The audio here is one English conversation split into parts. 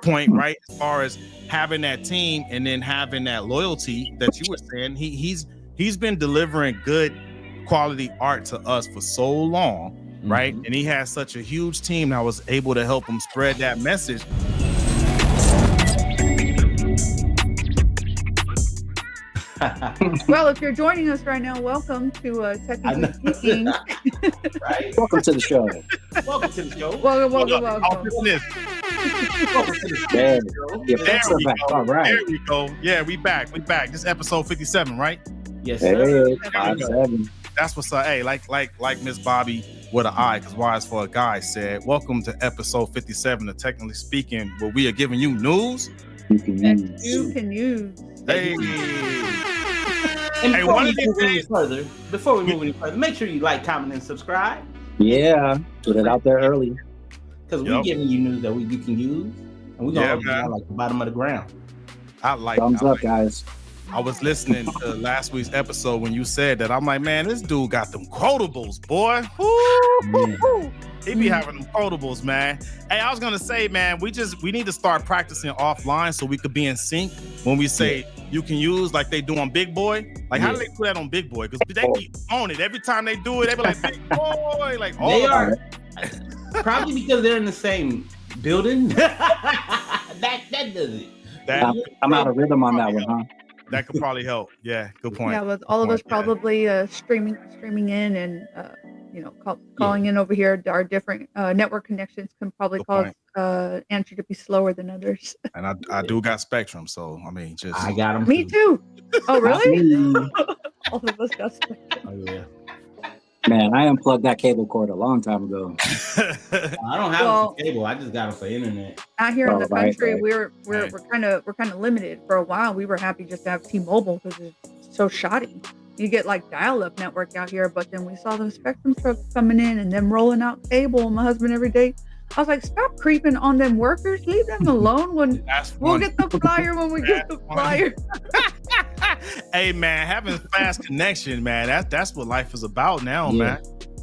point, right? As far as having that team and then having that loyalty that you were saying, he's been delivering good quality art to us for so long, right? And he has such a huge team that was able to help him spread that message. Well, if you're joining us right now, welcome to Technically Speaking. Right? Welcome to the show. Welcome to the show. Welcome. There we go. All right. There we go. Yeah, we back. This is episode 57, right? Yes, sir. Hey, 5-7. That's what's up. Hey, like Miss Bobby with an I, because Y is for a guy, said, welcome to episode 57 of Technically Speaking, where we are giving you news You can use. Hey. And Hey, before one we of these move any days- further, make sure you like, comment, and subscribe. Yeah, put it out there early. Because we're giving you news that you can use. And we're going to down like the bottom of the ground. Thumbs up, guys. I was listening to last week's episode when you said that. I'm like, man, this dude got them quotables, boy. Woo. He be having them quotables, man. Hey, I was gonna say, man, we need to start practicing offline so we could be in sync when we say you can use like they do on Big Boy. Like, how do they do that on Big Boy? Because they be on it every time they do it. They be like, Big Boy, like all They of are them. probably because they're in the same building. that does it. I'm out of rhythm on that one, huh? That could probably help. Yeah, good point. Yeah, with all of us probably streaming in and calling in over here. Our different network connections can probably cause answer to be slower than others. And I do got Spectrum, so I mean, I got them. Me too. Oh, really? All of us got Spectrum. Oh yeah. Man, I unplugged that cable cord a long time ago. I don't have cable. I just got them for internet. Out here in the country, right. we're kind of limited. For a while, we were happy just to have T-Mobile because it's so shoddy. You get like dial-up network out here, but then we saw those Spectrum trucks coming in and them rolling out cable. And my husband every day, I was like, stop creeping on them workers. Leave them alone. We'll get the flyer when we get the flyer. Hey man, having fast connection, man. That's what life is about now, man.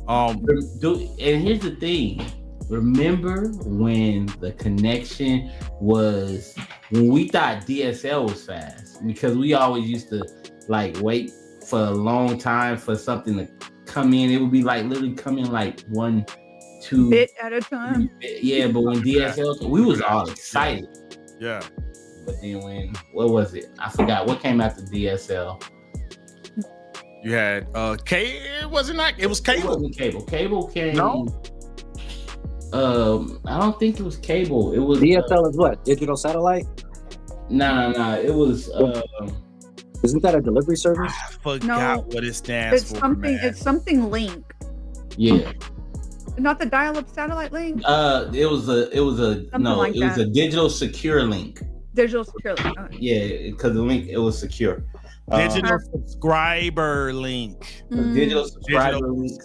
And here's the thing. Remember when the connection was when we thought DSL was fast, because we always used to like wait for a long time for something to come in. It would be like literally come in like 1, 2 bit at a time. Yeah, but when DSL, we was all excited. Yeah. But then what was it? I forgot what came after DSL. You had it was cable. It wasn't cable. Cable came. No. I don't think it was cable. It was DSL is what? Digital satellite? No. It was Isn't that a delivery service? I forgot what it stands for. It's something link. Yeah. Not the dial-up satellite link. It was a digital secure link. Digital secure link. Okay. Yeah, because the link, it was secure. Digital subscriber link. Digital subscriber link.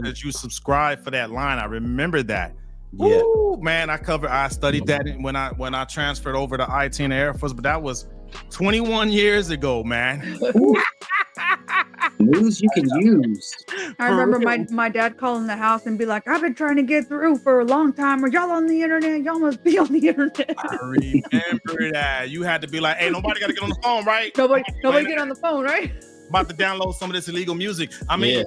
Because you subscribe for that line. I remember that. Yeah. Ooh, man, I studied that when I transferred over to IT and the Air Force, but that was 21 years ago, man. News you can use. I remember my dad calling the house and be like, I've been trying to get through for a long time. Are y'all on the internet? Y'all must be on the internet. I remember that. You had to be like, hey, nobody got to get on the phone, right? Nobody get on the phone, right? About to download some of this illegal music. I mean,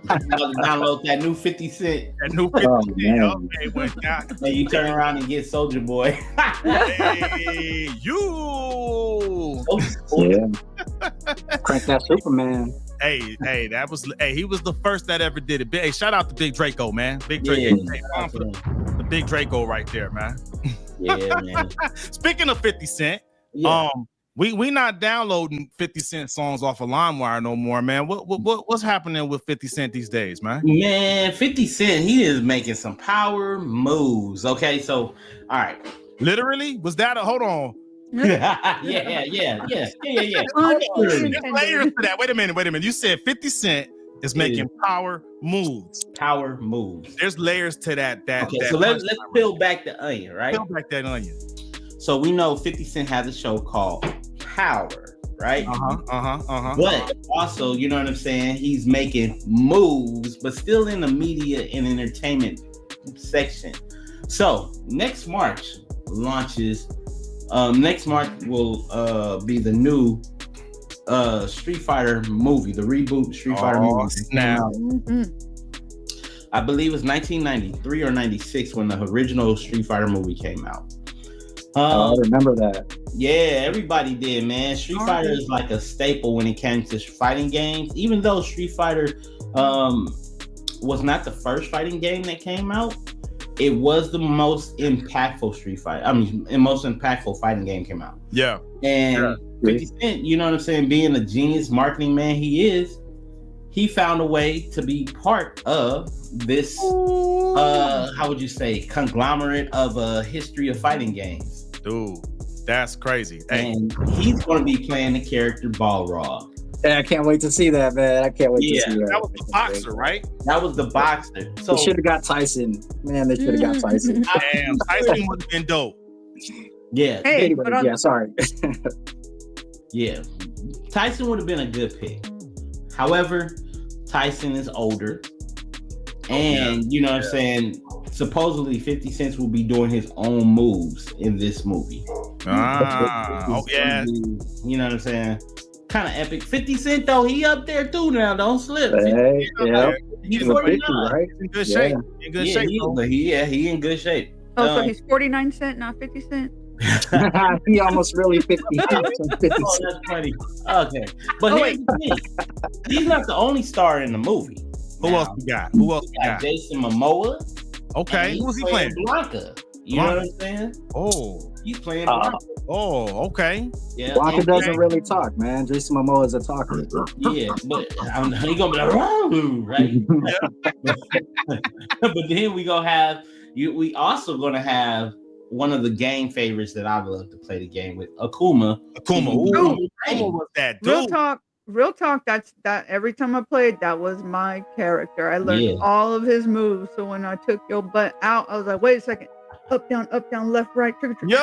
download that new 50 Cent. That new 50 Cent. And you turn around and get Soulja Boy. Hey, you. Yeah. Crank that Superman. Hey, he was the first that ever did it. Hey, shout out to Big Draco, man. Big Draco. Yeah, the Big Draco right there, man. Yeah, man. Speaking of 50 Cent, we not downloading 50 Cent songs off of LimeWire no more, man. What's happening with 50 Cent these days, man? Man, 50 Cent, he is making some power moves. Okay, so all right. Literally? Was that hold on? yeah. There's layers to that. Wait a minute. You said 50 Cent is making power moves. Power moves. There's layers to that. So let's peel back the onion, right? Peel back that onion. So we know 50 Cent has a show called Power, right? But also, you know what I'm saying? He's making moves, but still in the media and entertainment section. So next March, launches. Next March will be the new Street Fighter movie, the reboot Street Fighter movie. Snap. I believe it was 1993 or 96 when the original Street Fighter movie came out. I remember that. Yeah, everybody did, man. Street Fighter is like a staple when it came to fighting games. Even though Street Fighter was not the first fighting game that came out, it was the most impactful most impactful fighting game came out. Yeah. And 50 Cent, you know what I'm saying, being a genius marketing man he found a way to be part of this how would you say, conglomerate of a history of fighting games. Dude, that's crazy. And he's going to be playing the character Balrog. Yeah, I can't wait to see that, man. I can't wait to see that. That was the boxer, right? That was the boxer. So they should have got Tyson. Man, they should have got Tyson. Damn, Tyson would have been dope. Yeah. Hey, Anyway, but yeah, sorry. Yeah. Tyson would have been a good pick. However, Tyson is older. And you know what I'm saying? Supposedly 50 Cent will be doing his own moves in this movie. Oh yeah. You know what I'm saying? Kind of epic. 50 Cent though, he up there too now. Don't slip. Hey, yeah. He's He's a 50, right? In good shape. In good shape. He in good shape. Oh, so he's 49 cent, not 50 cent. He almost really 50. 50 Oh, that's funny. Okay, but here's the thing. He's not the only star in the movie. Who else we got? Who else we got? Jason Momoa. Okay, who's he playing? Blanca. You know what I'm saying? Oh, he's playing Blanca. Oh, okay. Yeah, Blanca doesn't really talk, man. Jason Momoa is a talker. Yeah, but he gonna be like, "Whoa," right? But then we gonna have you. We also gonna have one of the game favorites that I love to play the game with, Akuma. Ooh, Akuma was that dude. Real talk. That's that. Every time I played, that was my character. I learned all of his moves. So when I took your butt out, I was like, wait a second. Up, down, left, right, trigger. Yo!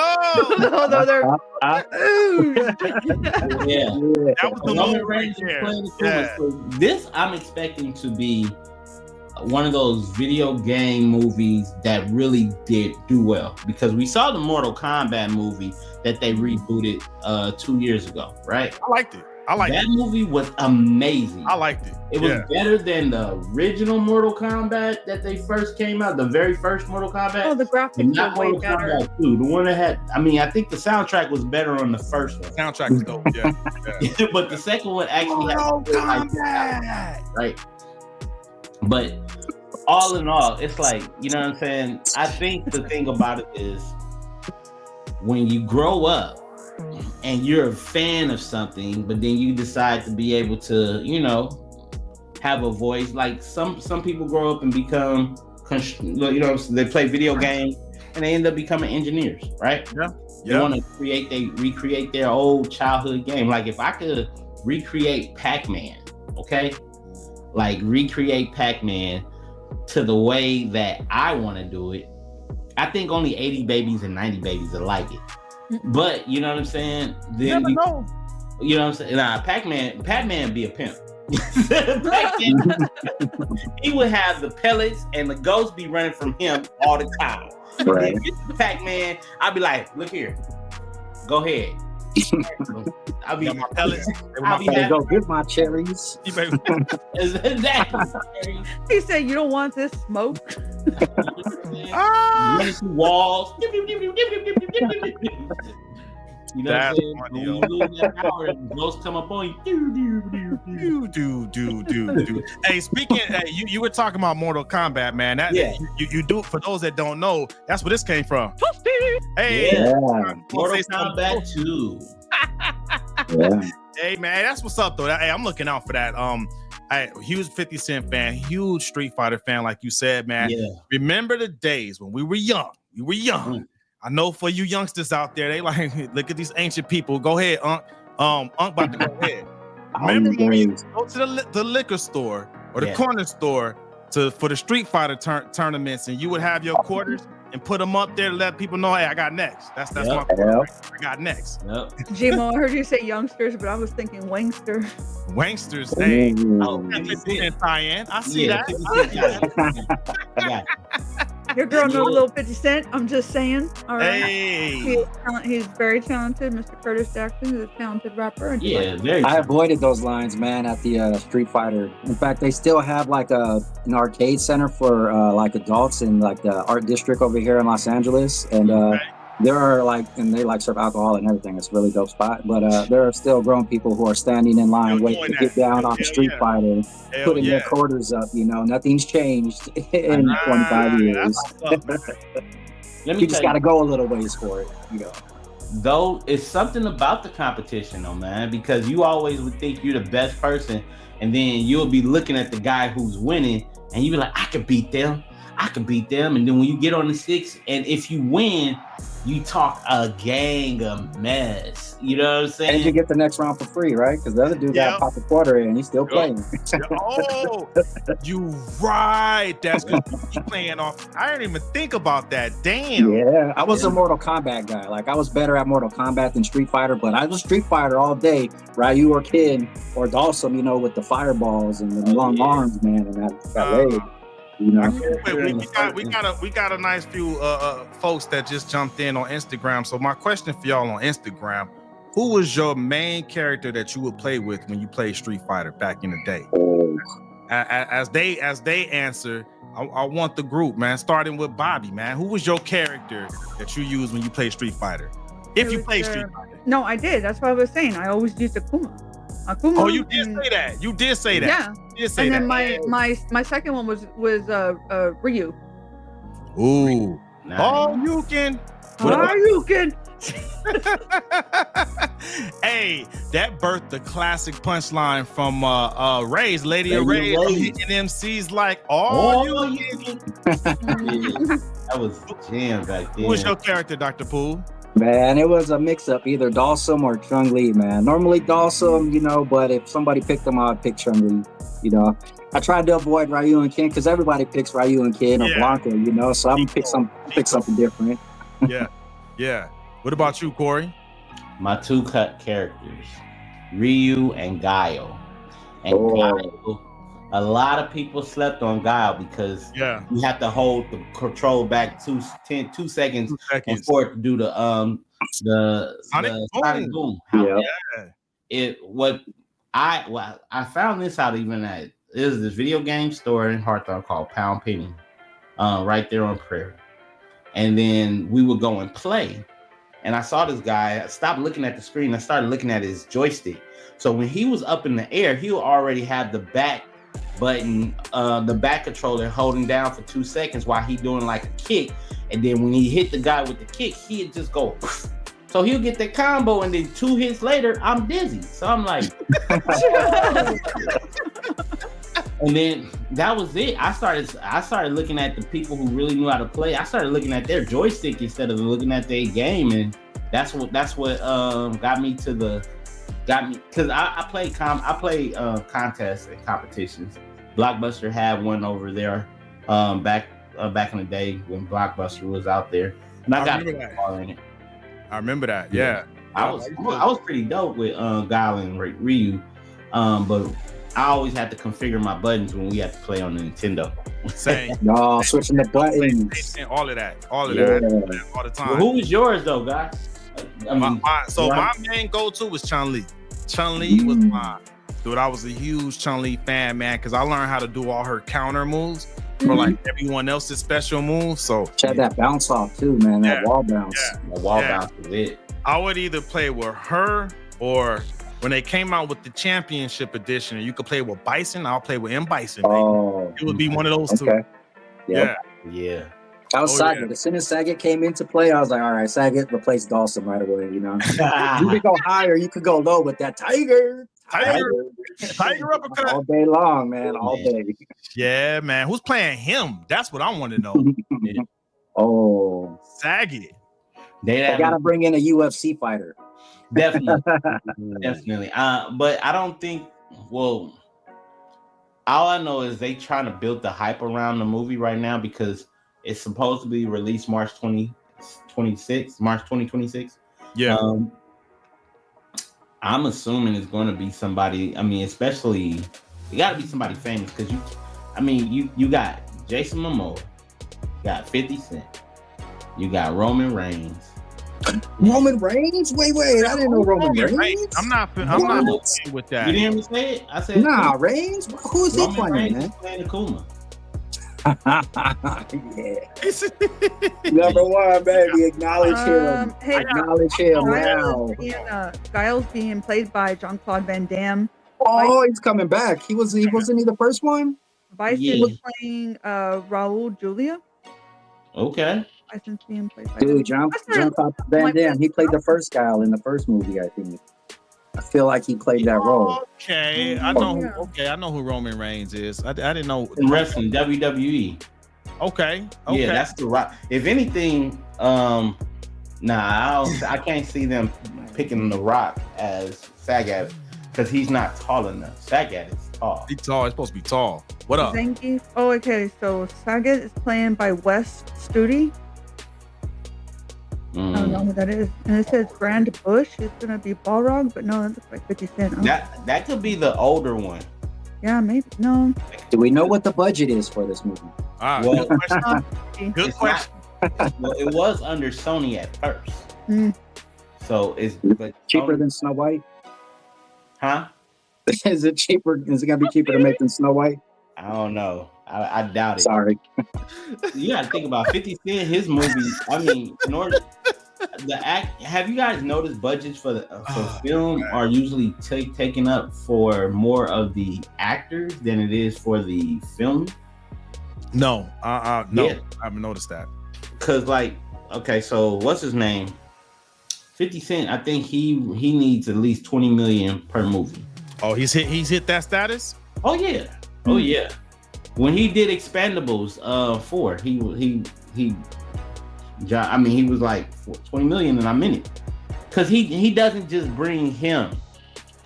No, they're Yeah. That was the moment right there. So this I'm expecting to be one of those video game movies that really did do well, because we saw the Mortal Kombat movie that they rebooted 2 years ago, right? I liked it. That movie was amazing. I liked it. It was better than the original Mortal Kombat that they first came out, the very first Mortal Kombat. Oh, the graphics were way better. Kombat 2, the one that had, I think the soundtrack was better on the first one. Soundtrack was dope, yeah. But the second one actually had right? But all in all, it's like, you know what I'm saying? I think the thing about it is when you grow up and you're a fan of something, but then you decide to be able to, you know, have a voice. Like some people grow up and become, you know, they play video games and they end up becoming engineers, right? Yeah. They want to recreate their old childhood game. Like if I could recreate Pac-Man, okay? Like recreate Pac-Man to the way that I want to do it, I think only 80 babies and 90 babies will like it. But you know what I'm saying? Then you know what I'm saying? Nah, Pac-Man be a pimp. He would have the pellets and the ghosts be running from him all the time. Right. Pac-Man, I'd be like, look here, go ahead. I'll be my pellets. I'll go get my cherries. Exactly. He said, "You don't want this smoke." Running through walls. You know That's what I'm saying? When you lose that power, and ghosts come up on you. Do. Hey, speaking, you were talking about Mortal Kombat, man. You do. For those that don't know, that's where this came from. Hey, Mortal Kombat 2. Yeah. Hey, man, that's what's up though. Hey, I'm looking out for that. Huge 50 Cent fan, huge Street Fighter fan, like you said, man. Yeah. Remember the days when we were young. You were young. I know for you youngsters out there, they like, look at these ancient people. Go ahead, Unc. Unc about to go ahead. Remember when we used to go to the liquor store or the corner store for the Street Fighter tournaments, and you would have your quarters and put them up there to let people know, hey, I got next. That's my quarter. I got next. J-Mo, I heard you say youngsters, but I was thinking wangster. Wangsters, hey. Oh, I see that. Yeah. Your girl knows a little 50 Cent. I'm just saying. All right. Hey. He's very talented. Mr. Curtis Jackson is a talented rapper. And Yeah, very. I avoided those lines, man, at the Street Fighter. In fact, they still have like an arcade center for like adults in like the art district over here in Los Angeles, and there are and they like serve alcohol and everything. It's a really dope spot. But there are still grown people who are standing in line waiting to get down on Street Fighter, putting their quarters up. You know, nothing's changed in 25 years. You just got to go a little ways for it. You know. Though it's something about the competition, though, man, because you always would think you're the best person, and then you'll be looking at the guy who's winning, and you be like, I can beat them, and then when you get on the six, and if you win, you talk a gang of mess. You know what I'm saying? And you get the next round for free, right? Because the other dude got popped a quarter in, and he's still playing. Oh, you right. That's good. You playing off. I didn't even think about that. Damn. Yeah, I was a Mortal Kombat guy. Like, I was better at Mortal Kombat than Street Fighter, but I was Street Fighter all day. Ryu or Kid or Dawson, you know, with the fireballs and the long arms, man, and that leg. You know, we got a nice few folks that just jumped in on Instagram. So my question for y'all on Instagram: who was your main character that you would play with when you played Street Fighter back in the day? As they answer, I want the group, man. Starting with Bobby, man. Who was your character that you used when you played Street Fighter? If you played Street Fighter. No, I did. That's what I was saying. I always used Akuma. Oh, you did say that. You did say that. Yeah. And then my second one was Ryu. Ooh. Nice. Oh, you can. Hey, that birthed the classic punchline from Ray's Lady of Ray's hitting MCs like you can. That was jam back then. Who was your character, Dr. Poole? Man, it was a mix-up, either Dawson or Chun-Li, man. Normally Dawson, you know, but if somebody picked them, I'd pick Chun-Li, you know. I tried to avoid Ryu and Ken because everybody picks Ryu and Ken or Blanca, you know, so I'm gonna pick something different. Yeah. What about you, Corey? My two cut characters, Ryu and Guile. And Guile, a lot of people slept on Guile because you have to hold the control back 2 seconds before it to do the sonic boom. I found this out even at this video game store in Hawthorne called Pound Penny, right there on Prairie. And then we would go and play. And I saw this guy, I stopped looking at the screen. I started looking at his joystick. So when he was up in the air, he would already have the back button, the back controller holding down for 2 seconds while he doing like a kick. And then when he hit the guy with the kick, he'd just go. So he'll get that combo, and then 2 hits later, I'm dizzy. So I'm like, and then that was it. I started looking at the people who really knew how to play. I started looking at their joystick instead of looking at their game, and that's what got me because I play contests and competitions. Blockbuster had one over there back in the day when Blockbuster was out there, and I got in it. I remember that. Yeah. I was pretty dope with Guile and Ryu, but I always had to configure my buttons when we had to play on the Nintendo. Same. No, switching the buttons. All of that all the time. Well, who was yours though, guys? My main go-to was Chun-Li. Chun-Li was mine. Dude, I was a huge Chun-Li fan, man, because I learned how to do all her counter moves for like everyone else's special moves. So she had that bounce off too, man. That wall bounce. The wall bounce was it. I would either play with her, or when they came out with the championship edition and you could play with Bison, I'll play with M. Bison. Oh, it would be one of those two. Yeah. I was Saget. As soon as Saget came into play, I was like, all right, Saget replaced Dawson right away, you know. You could go higher, you could go low, but that Tiger uppercut all day long, man, all day. Yeah, man. Who's playing him? That's what I want to know. Oh, Saget. They gotta bring in a UFC fighter. Definitely. But I don't think. Well, all I know is they trying to build the hype around the movie right now because it's supposed to be released March 2026. Yeah. I'm assuming it's going to be somebody. I mean, especially it got to be somebody famous because you got Jason Momoa, got 50 Cent. You got Roman Reigns. Roman Reigns? Wait, I didn't know Roman Reigns. I'm not with that. You didn't hear me say it? I said Nah, Reigns. Who is he Roman playing, Reigns man? is playing Akuma. Yeah. Number one, baby. Acknowledge him. Hey, Acknowledge him now. Giles being played by Jean-Claude Van Damme. Oh, he's coming back. Wasn't he the first one? Bison was playing Raul Julia. Okay. Bison's being played by Dude, Jean-Claude Van Damme. He played the first guy in the first movie, I think. I feel like he played that role. Okay, I know who Roman Reigns is. I didn't know. In wrestling, WWE. Okay. Yeah, that's the Rock. If anything, I can't see them picking the Rock as Sagat because he's not tall enough. Sagat is tall. He's tall. He's supposed to be tall. What up? Zangief. Oh, okay. So Sagat is playing by Wes Studi. I don't know who that is. And it says Brand Bush is gonna be Balrog, but no, that looks like 50 Cent. Oh. That could be the older one. Yeah, maybe. No. Do we know what the budget is for this movie? Well, good question. Well, it was under Sony at first. So it's cheaper than Snow White? Huh? Is it cheaper? Is it gonna be cheaper to make than Snow White? I don't know. I doubt it. Sorry. You gotta think about 50 Cent, his movies. I mean, in order have you guys noticed budgets for film are usually taken up for more of the actors than it is for the film? No. Yeah. I haven't noticed that. Cause so what's his name? 50 Cent, I think he needs at least 20 million per movie. Oh, he's hit that status? Oh yeah. Oh yeah. When he did Expendables 4, he was like 20 million and I'm in it. Cause he doesn't just bring him,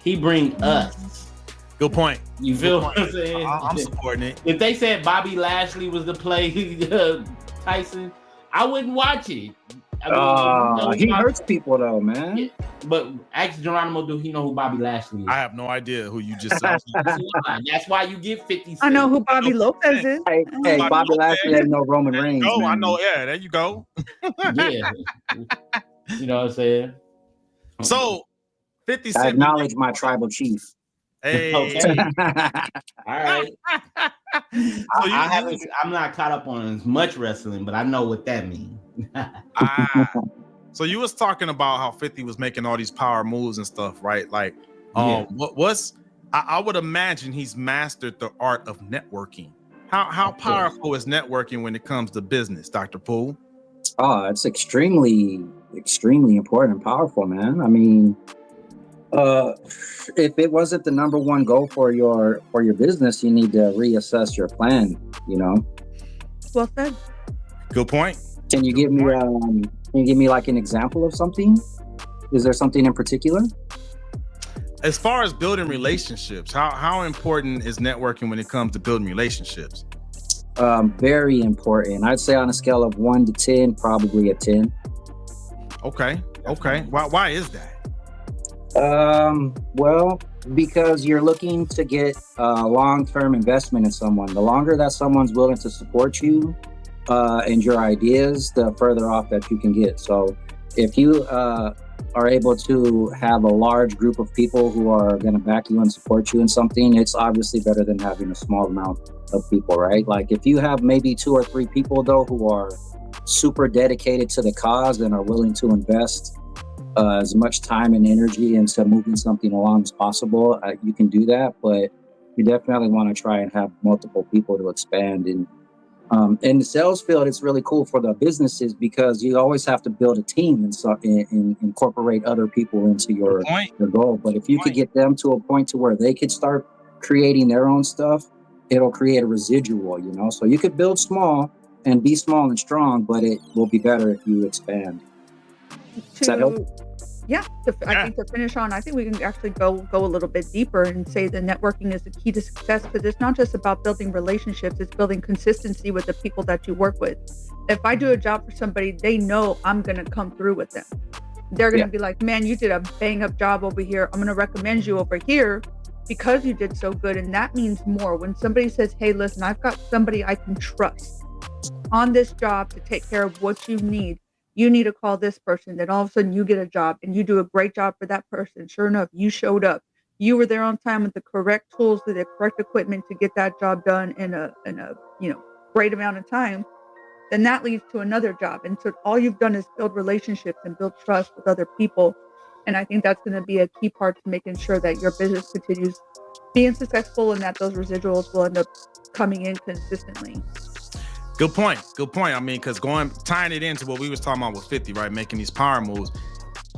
he bring us. Good point. You feel what I'm saying? I'm supporting it. If they said Bobby Lashley was to play Tyson, I wouldn't watch it. He hurts people though, man. Yeah, but ask Geronimo, do he know who Bobby Lashley is? I have no idea who you just said. That's why you get 50 Cent. I know who Bobby Lopez is. Hey, Bobby Lashley ain't no Roman Reigns. Oh, I man. know. Yeah, there you go. Yeah. You know what I'm saying? So 50 Cent. I acknowledge my tribal chief. Hey. Okay. All right. I'm not caught up on as much wrestling, but I know what that means. So you was talking about how 50 was making all these power moves and stuff, right? Like, I would imagine he's mastered the art of networking. How powerful is networking when it comes to business, Dr. Poole? Oh, it's extremely, extremely important and powerful, man. I mean, if it wasn't the number one goal for your business, you need to reassess your plan. You know. Well said. Good point. Can you give me like an example of something? Is there something in particular? As far as building relationships, how important is networking when it comes to building relationships? Very important. I'd say on a scale of 1 to 10, probably a 10. Okay. Why is that? Well, because you're looking to get a long-term investment in someone. The longer that someone's willing to support you and your ideas, the further off that you can get. So if you are able to have a large group of people who are going to back you and support you in something, it's obviously better than having a small amount of people, right? Like if you have maybe 2 or 3 people though who are super dedicated to the cause and are willing to invest as much time and energy into moving something along as possible, you can do that, but you definitely want to try and have multiple people to expand. And in the sales field, it's really cool for the businesses because you always have to build a team and incorporate other people into your goal. But if you could get them to a point to where they could start creating their own stuff, it'll create a residual, you know? So you could build small and be small and strong, but it will be better if you expand. Does that help? Yeah, I think to finish on, I think we can actually go a little bit deeper and say that networking is the key to success because it's not just about building relationships, it's building consistency with the people that you work with. If I do a job for somebody, they know I'm going to come through with them. They're going to be like, man, you did a bang up job over here. I'm going to recommend you over here because you did so good. And that means more. When somebody says, hey, listen, I've got somebody I can trust. on this job to take care of what you need to call this person. Then all of a sudden you get a job and you do a great job for that person. Sure enough, you showed up. You were there on time with the correct tools, with the correct equipment to get that job done in a great amount of time. Then that leads to another job. And so all you've done is build relationships and build trust with other people. And I think that's going to be a key part to making sure that your business continues being successful and that those residuals will end up coming in consistently. Good point. I mean, because tying it into what we was talking about with 50, right? Making these power moves.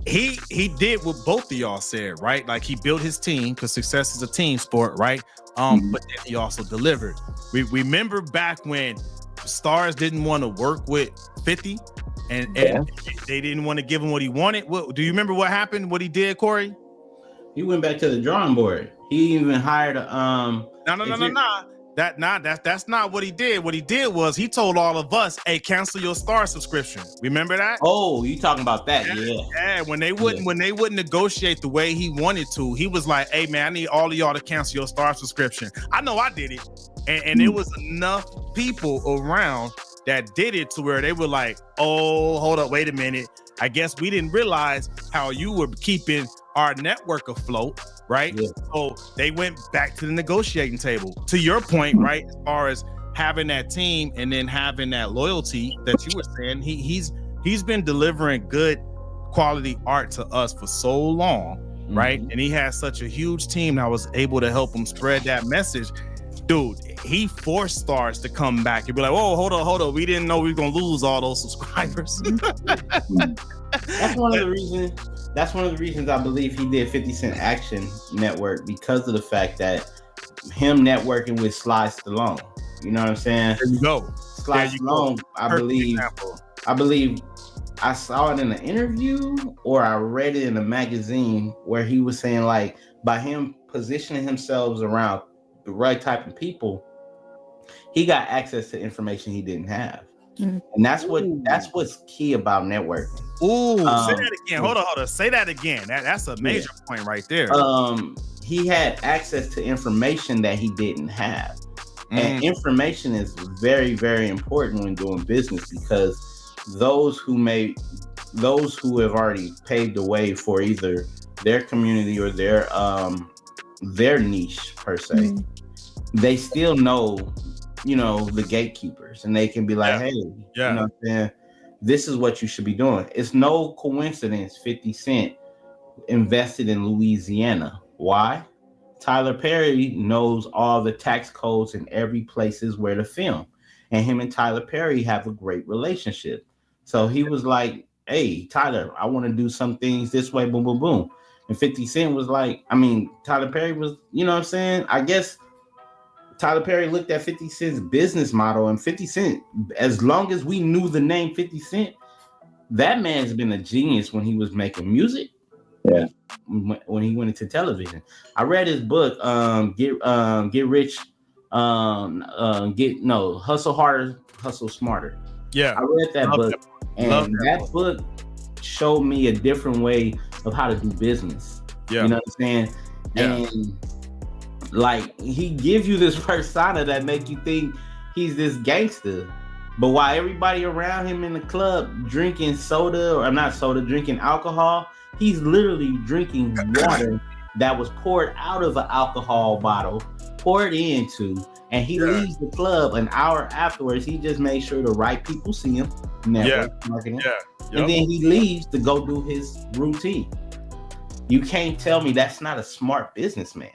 He did what both of y'all said, right? Like he built his team because success is a team sport, right? But then he also delivered. We remember back when stars didn't want to work with 50 and they didn't want to give him what he wanted. Do you remember what happened? What he did, Corey? He went back to the drawing board. He even hired a No. That's not what he did. What he did was he told all of us, "Hey, cancel your Star subscription." Remember that? Oh, you talking about that? Yeah. When they wouldn't negotiate the way he wanted to, he was like, "Hey, man, I need all of y'all to cancel your Star subscription." I know I did it, and there was enough people around that did it to where they were like, "Oh, hold up, wait a minute. I guess we didn't realize how you were keeping our network afloat." Right. Yeah. So they went back to the negotiating table. To your point, right? As far as having that team and then having that loyalty that you were saying, he's been delivering good quality art to us for so long, right? And he has such a huge team that was able to help him spread that message. Dude, he forced stars to come back and be like, "Whoa, hold on. We didn't know we were gonna lose all those subscribers." That's one of the reasons I believe he did 50 Cent Action Network, because of the fact that him networking with Sly Stallone. You know what I'm saying? There you go. Sly Stallone, I believe I saw it in an interview or I read it in a magazine where he was saying, like, by him positioning himself around the right type of people, he got access to information he didn't have. And that's what's key about networking. Say that again. Hold on. Say that again. That's a major point right there. He had access to information that he didn't have. And information is very, very important when doing business, because those who have already paved the way for either their community or their niche per se, they still know, the gatekeepers, and they can be like, "Hey, you know what I'm saying? This is what you should be doing." It's no coincidence 50 Cent invested in Louisiana. Why? Tyler Perry knows all the tax codes in every places where to film, and him and Tyler Perry have a great relationship. So he was like, "Hey, Tyler, I want to do some things this way, boom, boom, boom." And 50 Cent was like, Tyler Perry was, you know what I'm saying? I guess Tyler Perry looked at 50 Cent's business model, and 50 Cent, as long as we knew the name 50 Cent, that man's been a genius when he was making music. Yeah. When he went into television. I read his book, Get Rich, Hustle Harder, Hustle Smarter. Yeah. I read that book, and that book showed me a different way of how to do business. Yeah. You know what I'm saying? Yeah. And like, he gives you this persona that make you think he's this gangster, but while everybody around him in the club drinking drinking alcohol, he's literally drinking water that was poured out of an alcohol bottle, poured into, and he leaves the club an hour afterwards. He just made sure the right people see him, network marketing, and then he leaves to go do his routine. You can't tell me that's not a smart businessman.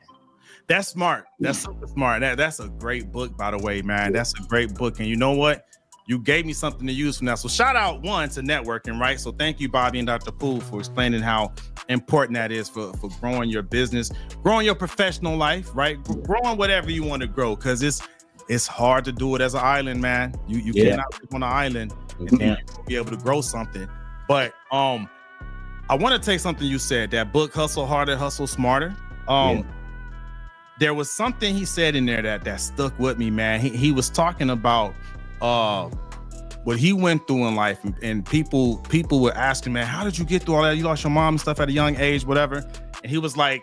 That's smart. That's super smart. That's a great book, by the way, man. That's a great book. And you know what? You gave me something to use from that. So shout out to networking, right? So thank you, Bobby and Dr. Poole, for explaining how important that is for growing your business, growing your professional life, right? Growing whatever you want to grow, because it's hard to do it as an island, man. You cannot live on an island and be able to grow something. But I want to take something you said, that book, Hustle Harder, Hustle Smarter. There was something he said in there that stuck with me, man. He was talking about what he went through in life, and people were asking, man, how did you get through all that? You lost your mom and stuff at a young age, whatever. And he was like,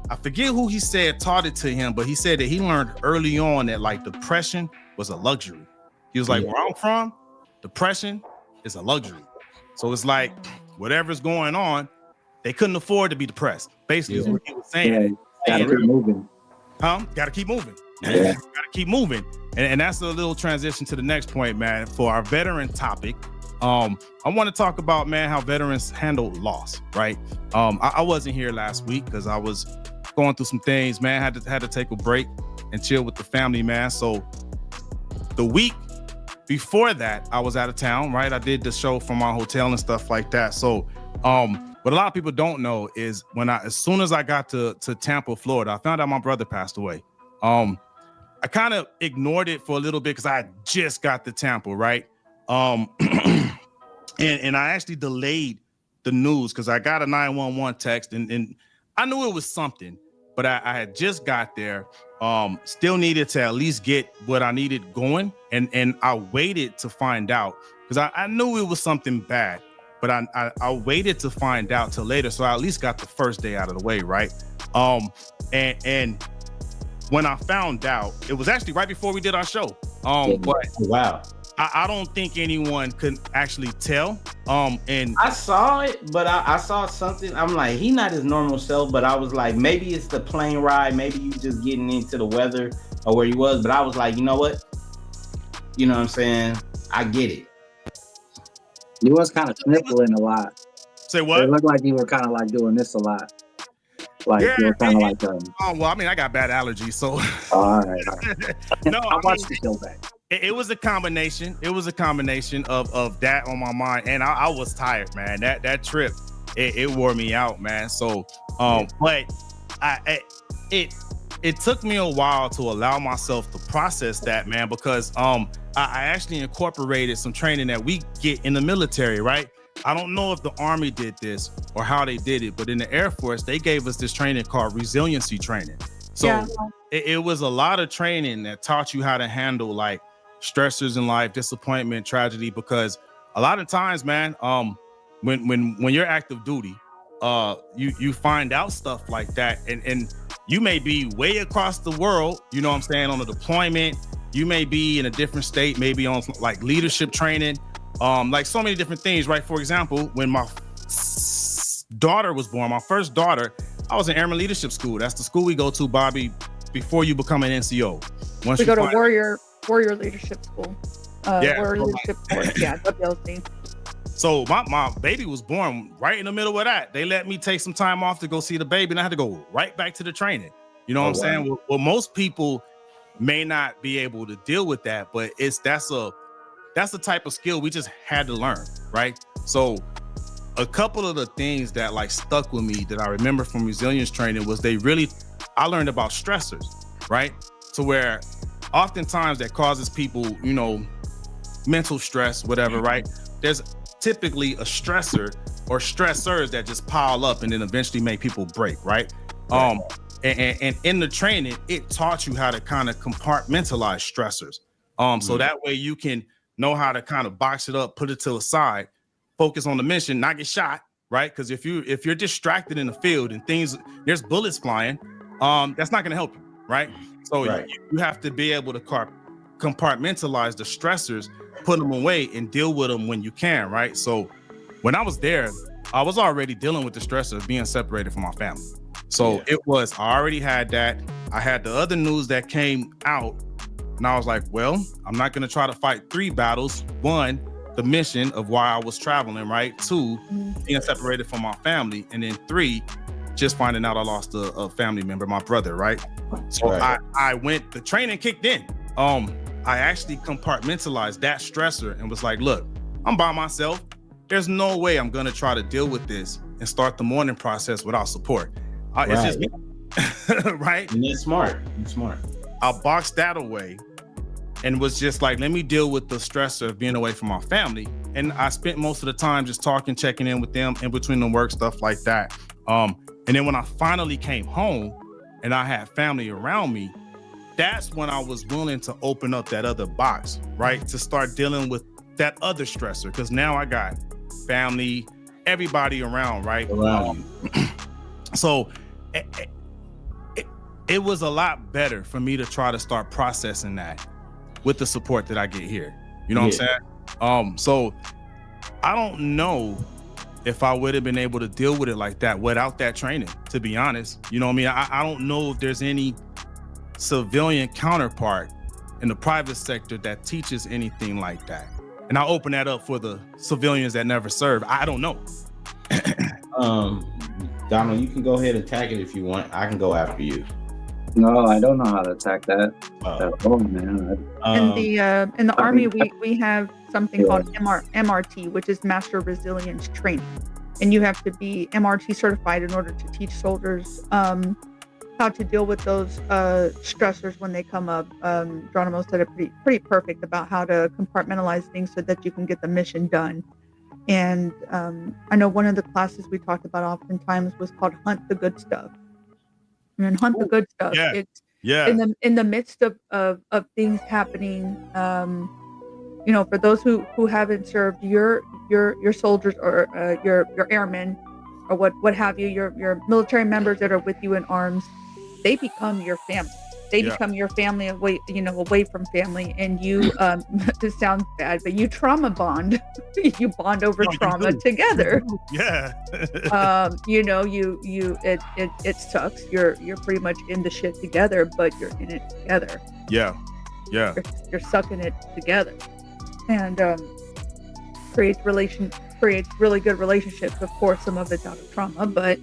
I forget who he said taught it to him, but he said that he learned early on that, like, depression was a luxury. He was like, where I'm from, depression is a luxury. So it's like whatever's going on, they couldn't afford to be depressed. Basically, is what he was saying. Gotta keep moving. Gotta keep moving. Gotta keep moving. And that's a little transition to the next point, man. For our veteran topic, I want to talk about, man, how veterans handle loss, right? I wasn't here last week because I was going through some things, man. Had to take a break and chill with the family, man. So the week before that, I was out of town, right? I did the show from my hotel and stuff like that. So what a lot of people don't know is as soon as I got to Tampa, Florida, I found out my brother passed away. I kind of ignored it for a little bit because I just got to Tampa, right? And I actually delayed the news because I got a 911 text and I knew it was something, but I had just got there. Still needed to at least get what I needed going. And I waited to find out because I knew it was something bad, but I waited to find out till later. So I at least got the first day out of the way, right? And when I found out, it was actually right before we did our show. But wow. I don't think anyone could actually tell. And I saw it, but I saw something. I'm like, he not his normal self, but I was like, maybe it's the plane ride. Maybe you just getting into the weather or where he was. But I was like, you know what? You know what I'm saying? I get it. He was kind of sniffling a lot. Say what? It looked like you were kind of like doing this a lot. Like you were kind of like well, I mean, I got bad allergies, so all right. No, I watched the show back. It was a combination. It was a combination of that on my mind, and I was tired, man. That trip, it wore me out, man. So, but it took me a while to allow myself to process that, man, because I actually incorporated some training that we get in the military, right? I don't know if the Army did this or how they did it, but in the Air Force, they gave us this training called resiliency training. So it was a lot of training that taught you how to handle like stressors in life, disappointment, tragedy, because a lot of times, man, when you're active duty, you find out stuff like that, and you may be way across the world, you know what I'm saying, on a deployment. You may be in a different state, maybe on like leadership training, like so many different things, right? For example, when my daughter was born, my first daughter, I was in Airman Leadership School. That's the school we go to, Bobby, before you become an NCO. Once we go to Warrior Leadership School. Warrior Leadership Course, WLC. So my baby was born right in the middle of that. They let me take some time off to go see the baby, and I had to go right back to the training. You know what I'm saying? Well, most people may not be able to deal with that, but that's the type of skill we just had to learn, right? So a couple of the things that like stuck with me that I remember from resilience training was I learned about stressors, right? To where oftentimes that causes people, you know, mental stress, whatever, right? There's typically a stressor or stressors that just pile up and then eventually make people break, right? And in the training, it taught you how to kind of compartmentalize stressors. So that way you can know how to kind of box it up, put it to the side, focus on the mission, not get shot, right? Because if you're distracted in the field and there's bullets flying, that's not going to help you, right? So you have to be able to compartmentalize the stressors, put them away, and deal with them when you can, right? So when I was there, I was already dealing with the stress of being separated from my family. So I already had that. I had the other news that came out, and I was like, well, I'm not going to try to fight 3 battles. 1, the mission of why I was traveling, right? 2, being separated from my family. And then 3, just finding out I lost a family member, my brother, right? So the training kicked in. I actually compartmentalized that stressor and was like, look, I'm by myself. There's no way I'm going to try to deal with this and start the mourning process without support. It's just me. Right? And it's smart. I boxed that away and was just like, let me deal with the stressor of being away from my family. And I spent most of the time just talking, checking in with them in between the work, stuff like that. And then when I finally came home and I had family around me, that's when I was willing to open up that other box, right? To start dealing with that other stressor. Because now I got family, everybody around, right? So it was a lot better for me to try to start processing that with the support that I get here. You know what I'm saying? So I don't know if I would have been able to deal with it like that without that training, to be honest. You know what I mean? I don't know if there's any civilian counterpart in the private sector that teaches anything like that. And I'll open that up for the civilians that never served. I don't know. Donald, you can go ahead and attack it if you want. I can go after you. No, I don't know how to attack that. Oh man. In the Army, we have something called MRT, which is Master Resilience Training, and you have to be MRT certified in order to teach soldiers how to deal with those stressors when they come up. Geronimo said it pretty perfect about how to compartmentalize things so that you can get the mission done. And I know one of the classes we talked about oftentimes was called Hunt the Good Stuff. And Hunt the Good Stuff. Yeah. It's Yeah. in the midst of things happening. For those who haven't served, your soldiers or your airmen or what have you, your military members that are with you in arms, they become your family. They become your family away from family, and you. This sounds bad, but you trauma bond. You bond over trauma together. Yeah. It sucks. You're pretty much in the shit together, but you're in it together. Yeah. Yeah. You're sucking it together, and creates really good relationships. Of course, some of it's out of trauma, but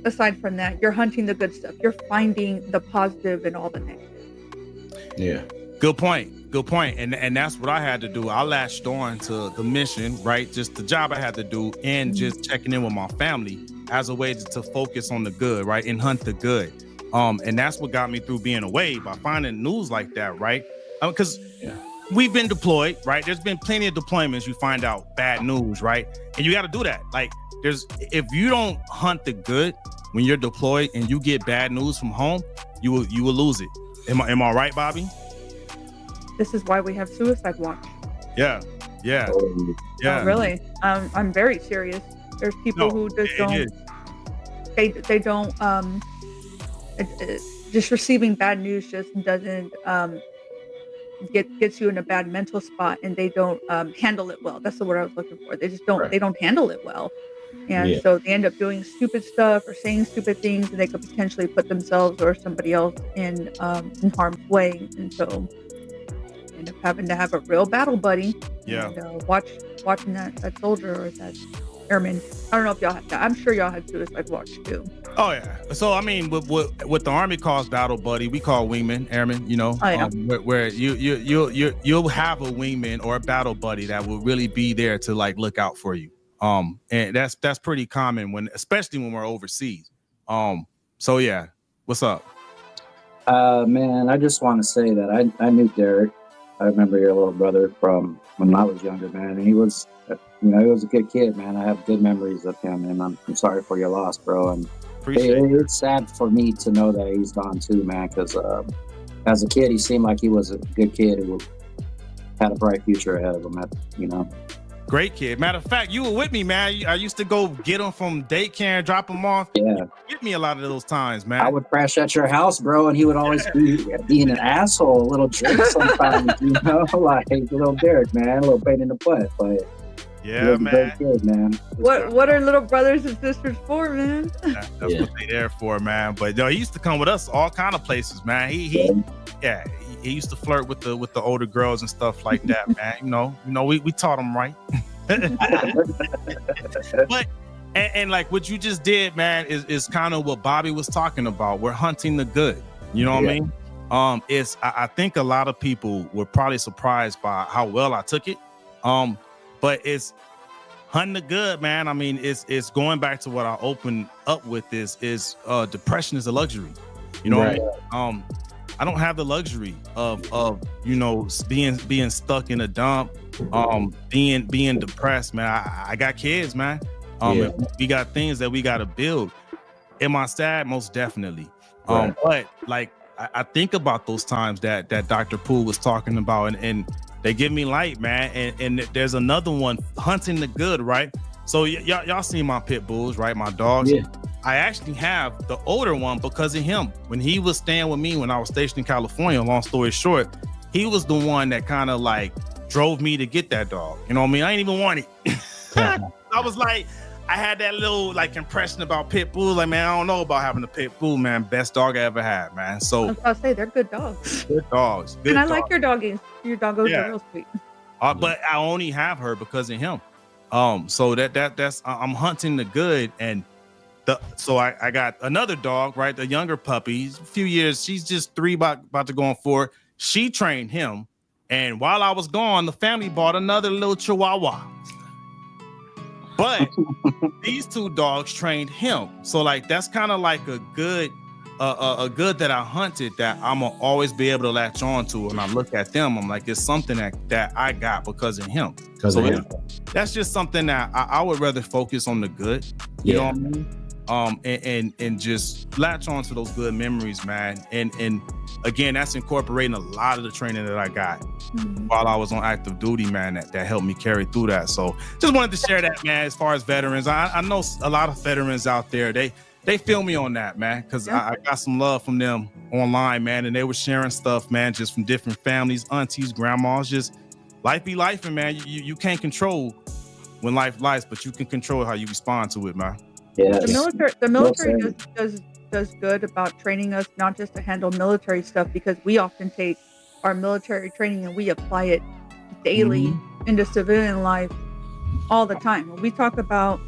aside from that, you're hunting the good stuff. You're finding the positive in all the negative. Yeah. Good point. And that's what I had to do. I latched on to the mission, right? Just the job I had to do, and just checking in with my family as a way to focus on the good, right? And hunt the good. And that's what got me through being away, by finding news like that, right? Because we've been deployed, right? There's been plenty of deployments. You find out bad news, right? And you got to do that. Like, if you don't hunt the good when you're deployed and you get bad news from home, you will lose it. Am I right, Bobby? This is why we have Suicide Watch. Yeah. Oh, really? I'm very serious. There's people who just don't. They don't. Just receiving bad news just doesn't gets you in a bad mental spot, and they don't handle it well. That's the word I was looking for. They just don't. Right. They don't handle it well, and so they end up doing stupid stuff or saying stupid things, and they could potentially put themselves or somebody else in harm's way, and so end up having to have a real battle buddy. Yeah. And, watching that soldier or that airman. I don't know if y'all had that. I'm sure y'all had Suicide Watch too. Oh yeah. So I mean, what the Army calls battle buddy, we call wingman, airman. Where you'll have a wingman or a battle buddy that will really be there to like look out for you. And that's pretty common especially when we're overseas. So yeah, what's up? Man, I just want to say that I knew Derek. I remember your little brother from when I was younger, man. And he was a good kid, man. I have good memories of him, and I'm sorry for your loss, bro. And it's sad for me to know that he's gone too, man, because as a kid, he seemed like he was a good kid who had a bright future ahead of him, Great kid. Matter of fact, you were with me, man. I used to go get him from daycare and drop him off. Yeah. You with me a lot of those times, man. I would crash at your house, bro, and he would always be being an asshole, a little jerk sometimes, like little Derek, man, a little pain in the butt, but yeah, man. Good, man. What are little brothers and sisters for, man? That's what they're there for, man. But he used to come with us all kind of places, man. He used to flirt with the older girls and stuff like that, man. We taught him right. But and like what you just did, man, is kind of what Bobby was talking about. We're hunting the good. You know what I mean? I think a lot of people were probably surprised by how well I took it. But it's hunting the good, man. I mean, it's going back to what I opened up with is depression is a luxury. You know, right. I don't have the luxury of being stuck in a dump, being depressed, man. I got kids, man. We got things that we got to build. Am I sad? Most definitely. Right. But like I think about those times that Dr. Poole was talking about, and they give me light, man. And there's another one, hunting the good, right? So y'all seen my pit bulls, right? My dogs. Yeah. I actually have the older one because of him. When he was staying with me when I was stationed in California, long story short, he was the one that kind of like drove me to get that dog. You know what I mean? I ain't even want it. I was like, I had that little like impression about pit bulls. Like, man, I don't know about having a pit bull, man. Best dog I ever had, man. I So was about to say they're good dogs. good dogs. Good And I dogs. like your doggies. Your doggos Yeah. are real sweet. But I only have her because of him. So that's I'm hunting the good, and so I got another dog, right? The younger puppy, a few years. She's just 3, about to go on 4. She trained him, and while I was gone, the family bought another little Chihuahua. But these 2 dogs trained him, so like that's kind of like a good that I hunted that I'm gonna always be able to latch on to. And I look at them, I'm like, it's something that I got because of him. So that's just something that I would rather focus on the good. You know what I mean? And just latch on to those good memories, man. And again, that's incorporating a lot of the training that I got while I was on active duty, man, that helped me carry through that. So just wanted to share that, man. As far as veterans, I know a lot of veterans out there, they feel me on that, man, because I got some love from them online, man, and they were sharing stuff, man, just from different families, aunties, grandmas. Just life be life, and man, you can't control when life lies, but you can control how you respond to it, man. Yes. The military does good about training us not just to handle military stuff, because we often take our military training and we apply it daily into civilian life all the time. When we talk about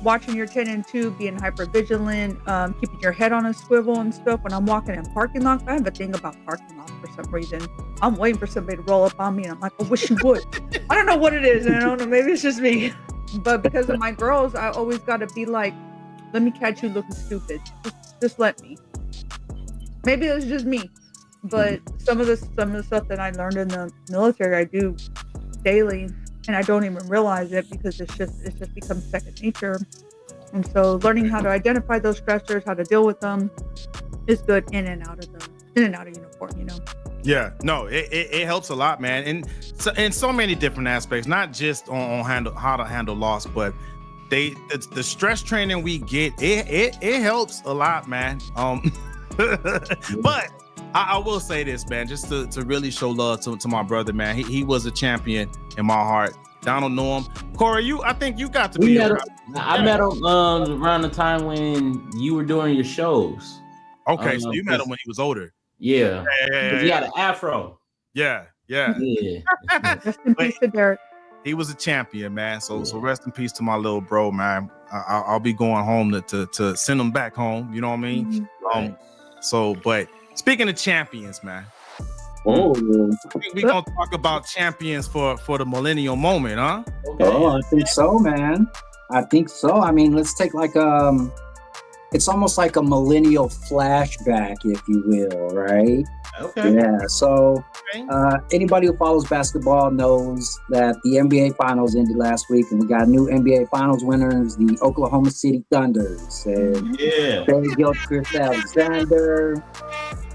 watching your 10 and 2, being hyper vigilant, keeping your head on a swivel and stuff. When I'm walking in parking lots, I have a thing about parking lots for some reason. I'm waiting for somebody to roll up on me, and I'm like, I wish you would. I don't know what it is, and I don't know, maybe it's just me. But because of my girls, I always got to be like, let me catch you looking stupid. Just let me. Maybe it's just me, but some of the stuff that I learned in the military, I do daily. And I don't even realize it because it's just become second nature. And so learning how to identify those stressors, how to deal with them, is good in and out of uniform, you know. Yeah, no, it helps a lot, man. And so in so many different aspects, not just on how to handle loss, but the stress training we get, it helps a lot, man. But I will say this, man, just to really show love to my brother, man. He was a champion in my heart. Donald knew him. Corey, I think you got to be around. I met him around the time when you were doing your shows. Okay, so you met him when he was older. Yeah. He had an afro. Yeah. Rest in peace to Derek. He was a champion, man. So rest in peace to my little bro, man. I'll be going home to send him back home. You know what I mean? So, but speaking of champions, man. Oh, We're gonna talk about champions for the millennial moment, huh? Okay. Oh, I think so, man. I think so. I mean, let's take like it's almost like a millennial flashback, if you will, right? Okay. Yeah. So anybody who follows basketball knows that the NBA Finals ended last week, and we got new NBA Finals winners, the Oklahoma City Thunders, and Barry Gilchrist Alexander,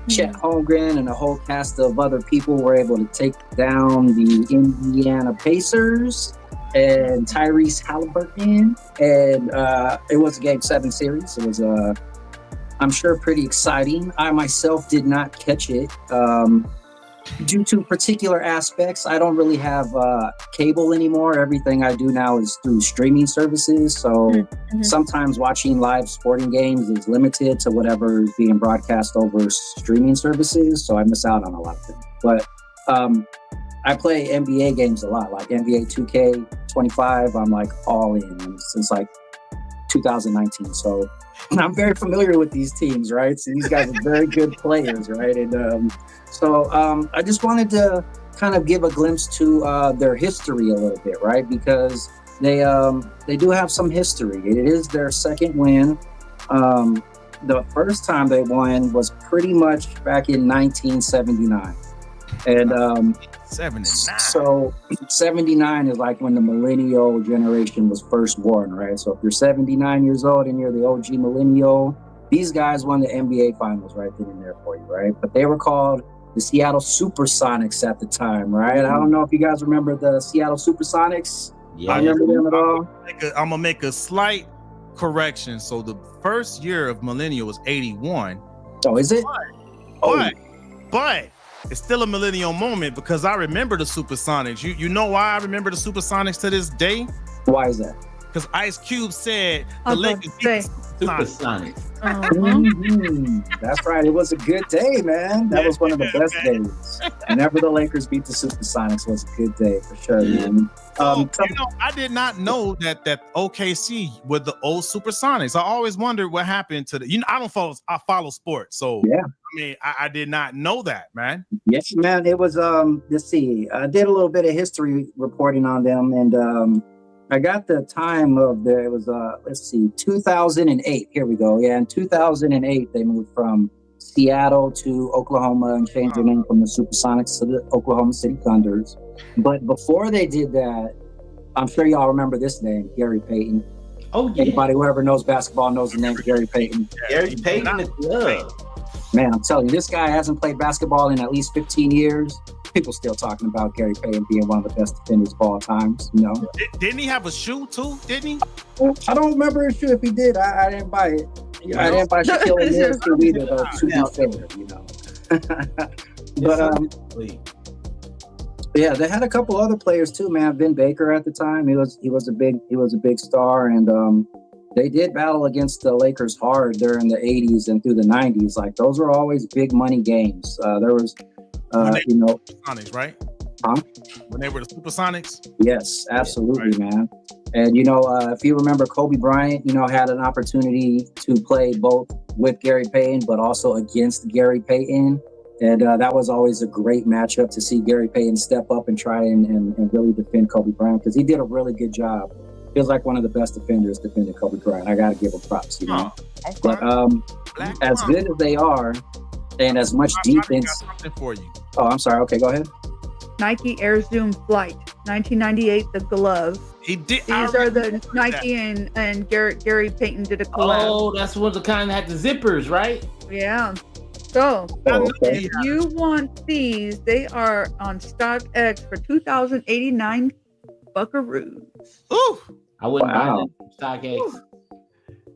Chet Holmgren, and a whole cast of other people were able to take down the Indiana Pacers and Tyrese Halliburton. And it was a Game 7 series. It was, I'm sure, pretty exciting. I myself did not catch it. Due to particular aspects, I don't really have cable anymore. Everything I do now is through streaming services. So sometimes watching live sporting games is limited to whatever is being broadcast over streaming services. So I miss out on a lot of things. But I play NBA games a lot, like NBA 2K25. I'm like all in since like 2019. So I'm very familiar with these teams, right? So these guys are very good players, right? And so I just wanted to kind of give a glimpse to their history a little bit, right? Because they do have some history. It is their second win. The first time they won was pretty much back in 1979. And 79. So 79 is like when the millennial generation was first born, right? So if you're 79 years old and you're the OG millennial, these guys won the NBA Finals right then and there for you, right? But they were called the Seattle Supersonics at the time, right? I don't know if you guys remember the Seattle Supersonics. Yeah. I remember them at all. I'm gonna make a slight correction. So the first year of millennial was 81. Oh, is it? But it's still a millennial moment because I remember the Supersonics. You know why I remember the Supersonics to this day? Why is that? Because Ice Cube said the Lakers beat the Supersonics. That's right. It was a good day, man. That was one of the best days. Whenever the Lakers beat the Supersonics was a good day for sure, man. I did not know that OKC were the old Supersonics. I always wondered what happened to the. I follow sports, so yeah. I mean, I did not know that, man. Yes, man. It was let's see. I did a little bit of history reporting on them, and I got the time of it was 2008. Here we go. Yeah, in 2008 they moved from Seattle to Oklahoma and changed their name from the Supersonics to the Oklahoma City Thunders. But before they did that, I'm sure y'all remember this name, Gary Payton. Oh yeah. Anybody who ever knows basketball knows the name Gary Payton. Gary Payton is love. Man, I'm telling you, this guy hasn't played basketball in at least 15 years. People still talking about Gary Payton being one of the best defenders of all times, you know. Didn't he have a shoe too? Didn't he? I don't remember his shoe. If he did, I didn't buy it. I didn't buy Shaquille O'Neal's shoe either, though, to be fair, you know. But yeah, they had a couple other players too, man. Vin Baker at the time, he was a big star, and they did battle against the Lakers hard during the 80s and through the 90s. Like, those were always big money games. There was Supersonics, right? Huh? When they were the Supersonics? Yes, absolutely, right. Man. And, if you remember, Kobe Bryant, had an opportunity to play both with Gary Payton, but also against Gary Payton. And that was always a great matchup to see Gary Payton step up and try and really defend Kobe Bryant, because he did a really good job. Feels like one of the best defenders defending Kobe Bryant. I got to give him props, Okay. But as good as they are, and as much defense. I got something for you. Oh, I'm sorry. Okay, go ahead. Nike Air Zoom Flight, 1998, the glove. He did. These are the Nike and Gary Payton did a collab. Oh, that's one of the kind that had the zippers, right? Yeah. So, okay. if you want these, they are on StockX for 2,089 buckaroos. Ooh. I wouldn't buy Wow. them. StockX.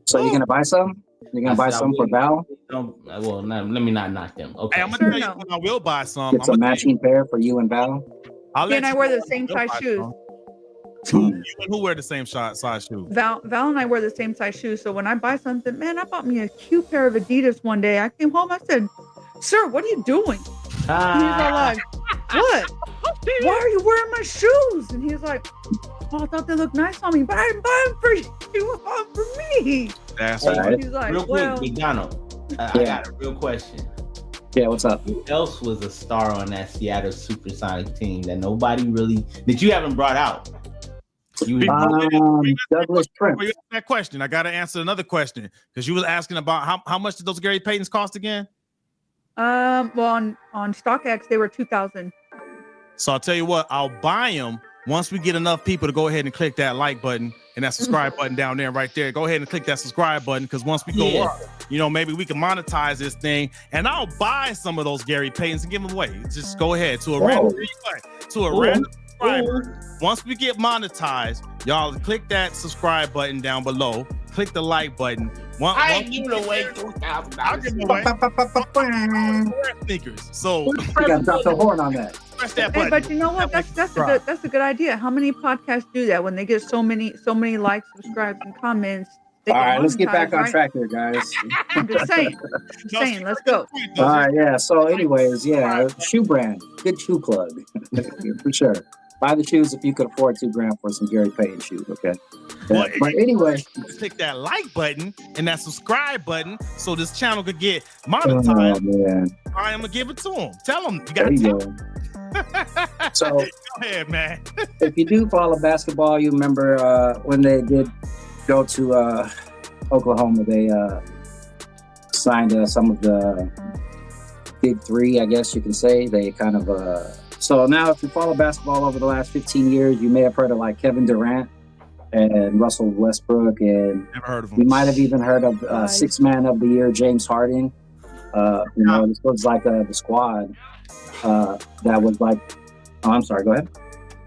So you're gonna buy some? You're gonna buy some for Val? Well, let me not knock them. Okay. Hey, I'm gonna tell you when I will buy some. It's a matching pair for you and Val. He and I wear the same size shoes. You and who wear the same size shoes? Val and I wear the same size shoes. So when I buy something, man, I bought me a cute pair of Adidas one day. I came home, I said, "Sir, what are you doing?" And he's all like, "What? Why are you wearing my shoes?" And he's like, "Oh, I thought they looked nice on me, but I didn't buy them for you. You bought them for me." That's right. He's like, real quick, "Well, McDonald, I got a real question. Yeah, what's up? Who else was a star on that Seattle Supersonic team that you haven't brought out? Douglas Prince. That question, I got to answer another question, because you was asking about how much did those Gary Paytons cost again? well, on StockX they were 2,000. So I'll tell you what, I'll buy them once we get enough people to go ahead and click that like button and that subscribe button down there right there. Go ahead and click that subscribe button, because once we go up, maybe we can monetize this thing, and I'll buy some of those Gary Paytons and give them away. Just go ahead to a random subscriber. Once we get monetized, y'all click that subscribe button down below. Click the like button. I ain't giving away $2,000. I'll give away sneakers. So you got to drop the horn on that. Press that Hey, button. but you know what? That's a good idea. How many podcasts do that when they get so many likes, subscribes, and comments? All right, let's get back on track here, guys. I'm just saying. Let's go. All right, yeah. So, anyways, shoe brand, good shoe plug for sure. Buy the shoes if you could afford $2,000 for some Gary Payton shoes. Okay. But anyway, click that like button and that subscribe button so this channel could get monetized. Oh, man. I'm gonna give it to them. Tell them you There got you to. go. So, Go ahead, man. if you do follow basketball, you remember when they did go to Oklahoma, they signed some of the big three, I guess you can say. They kind of so now if you follow basketball over the last 15 years, you may have heard of like Kevin Durant and Russell Westbrook, and Never heard of them. you might have even heard of Sixth Man of the Year, James Harden. This was like the squad that was like, oh, I'm sorry, go ahead.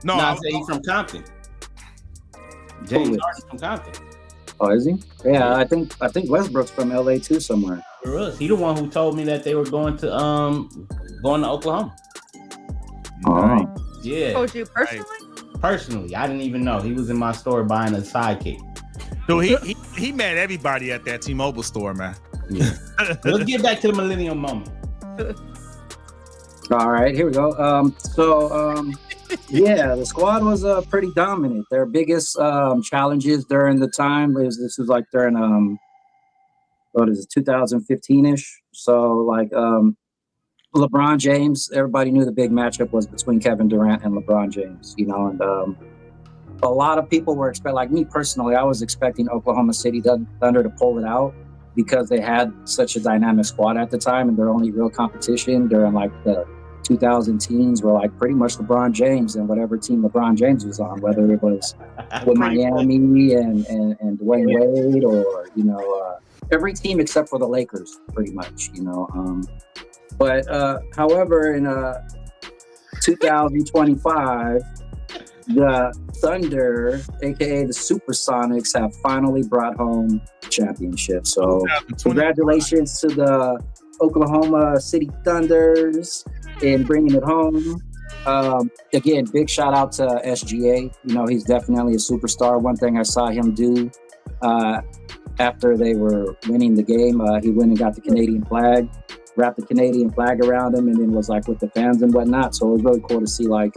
No, I say he's from Compton. James Harden from Compton. Oh, is he? Yeah, I think Westbrook's from LA too somewhere. For us, he the one who told me that they were going to going to Oklahoma. Nice. Yeah. Told you personally? Personally, I didn't even know he was in my store buying a sidekick. So he met everybody at that T-Mobile store, man. Yeah. Let's get back to the Millennium moment. All right, here we go. Yeah, the squad was pretty dominant. Their biggest challenges during the time was like during 2015-ish. So like LeBron James, everybody knew the big matchup was between Kevin Durant and LeBron James, you know, and a lot of people were expecting, like me personally, I was expecting Oklahoma City Thunder to pull it out because they had such a dynamic squad at the time, and their only real competition during like the 2000 teens were like pretty much LeBron James and whatever team LeBron James was on, whether it was with Miami and Dwayne Wade, or you know every team except for the Lakers, pretty much, you know. But however, in 2025. The Thunder, aka the Supersonics, have finally brought home the championship. So congratulations to the Oklahoma City Thunders in bringing it home. Again, big shout out to SGA. You know, he's definitely a superstar. One thing I saw him do after they were winning the game, he went and got the Canadian flag, wrapped the Canadian flag around him, and then was like with the fans and whatnot. So it was really cool to see like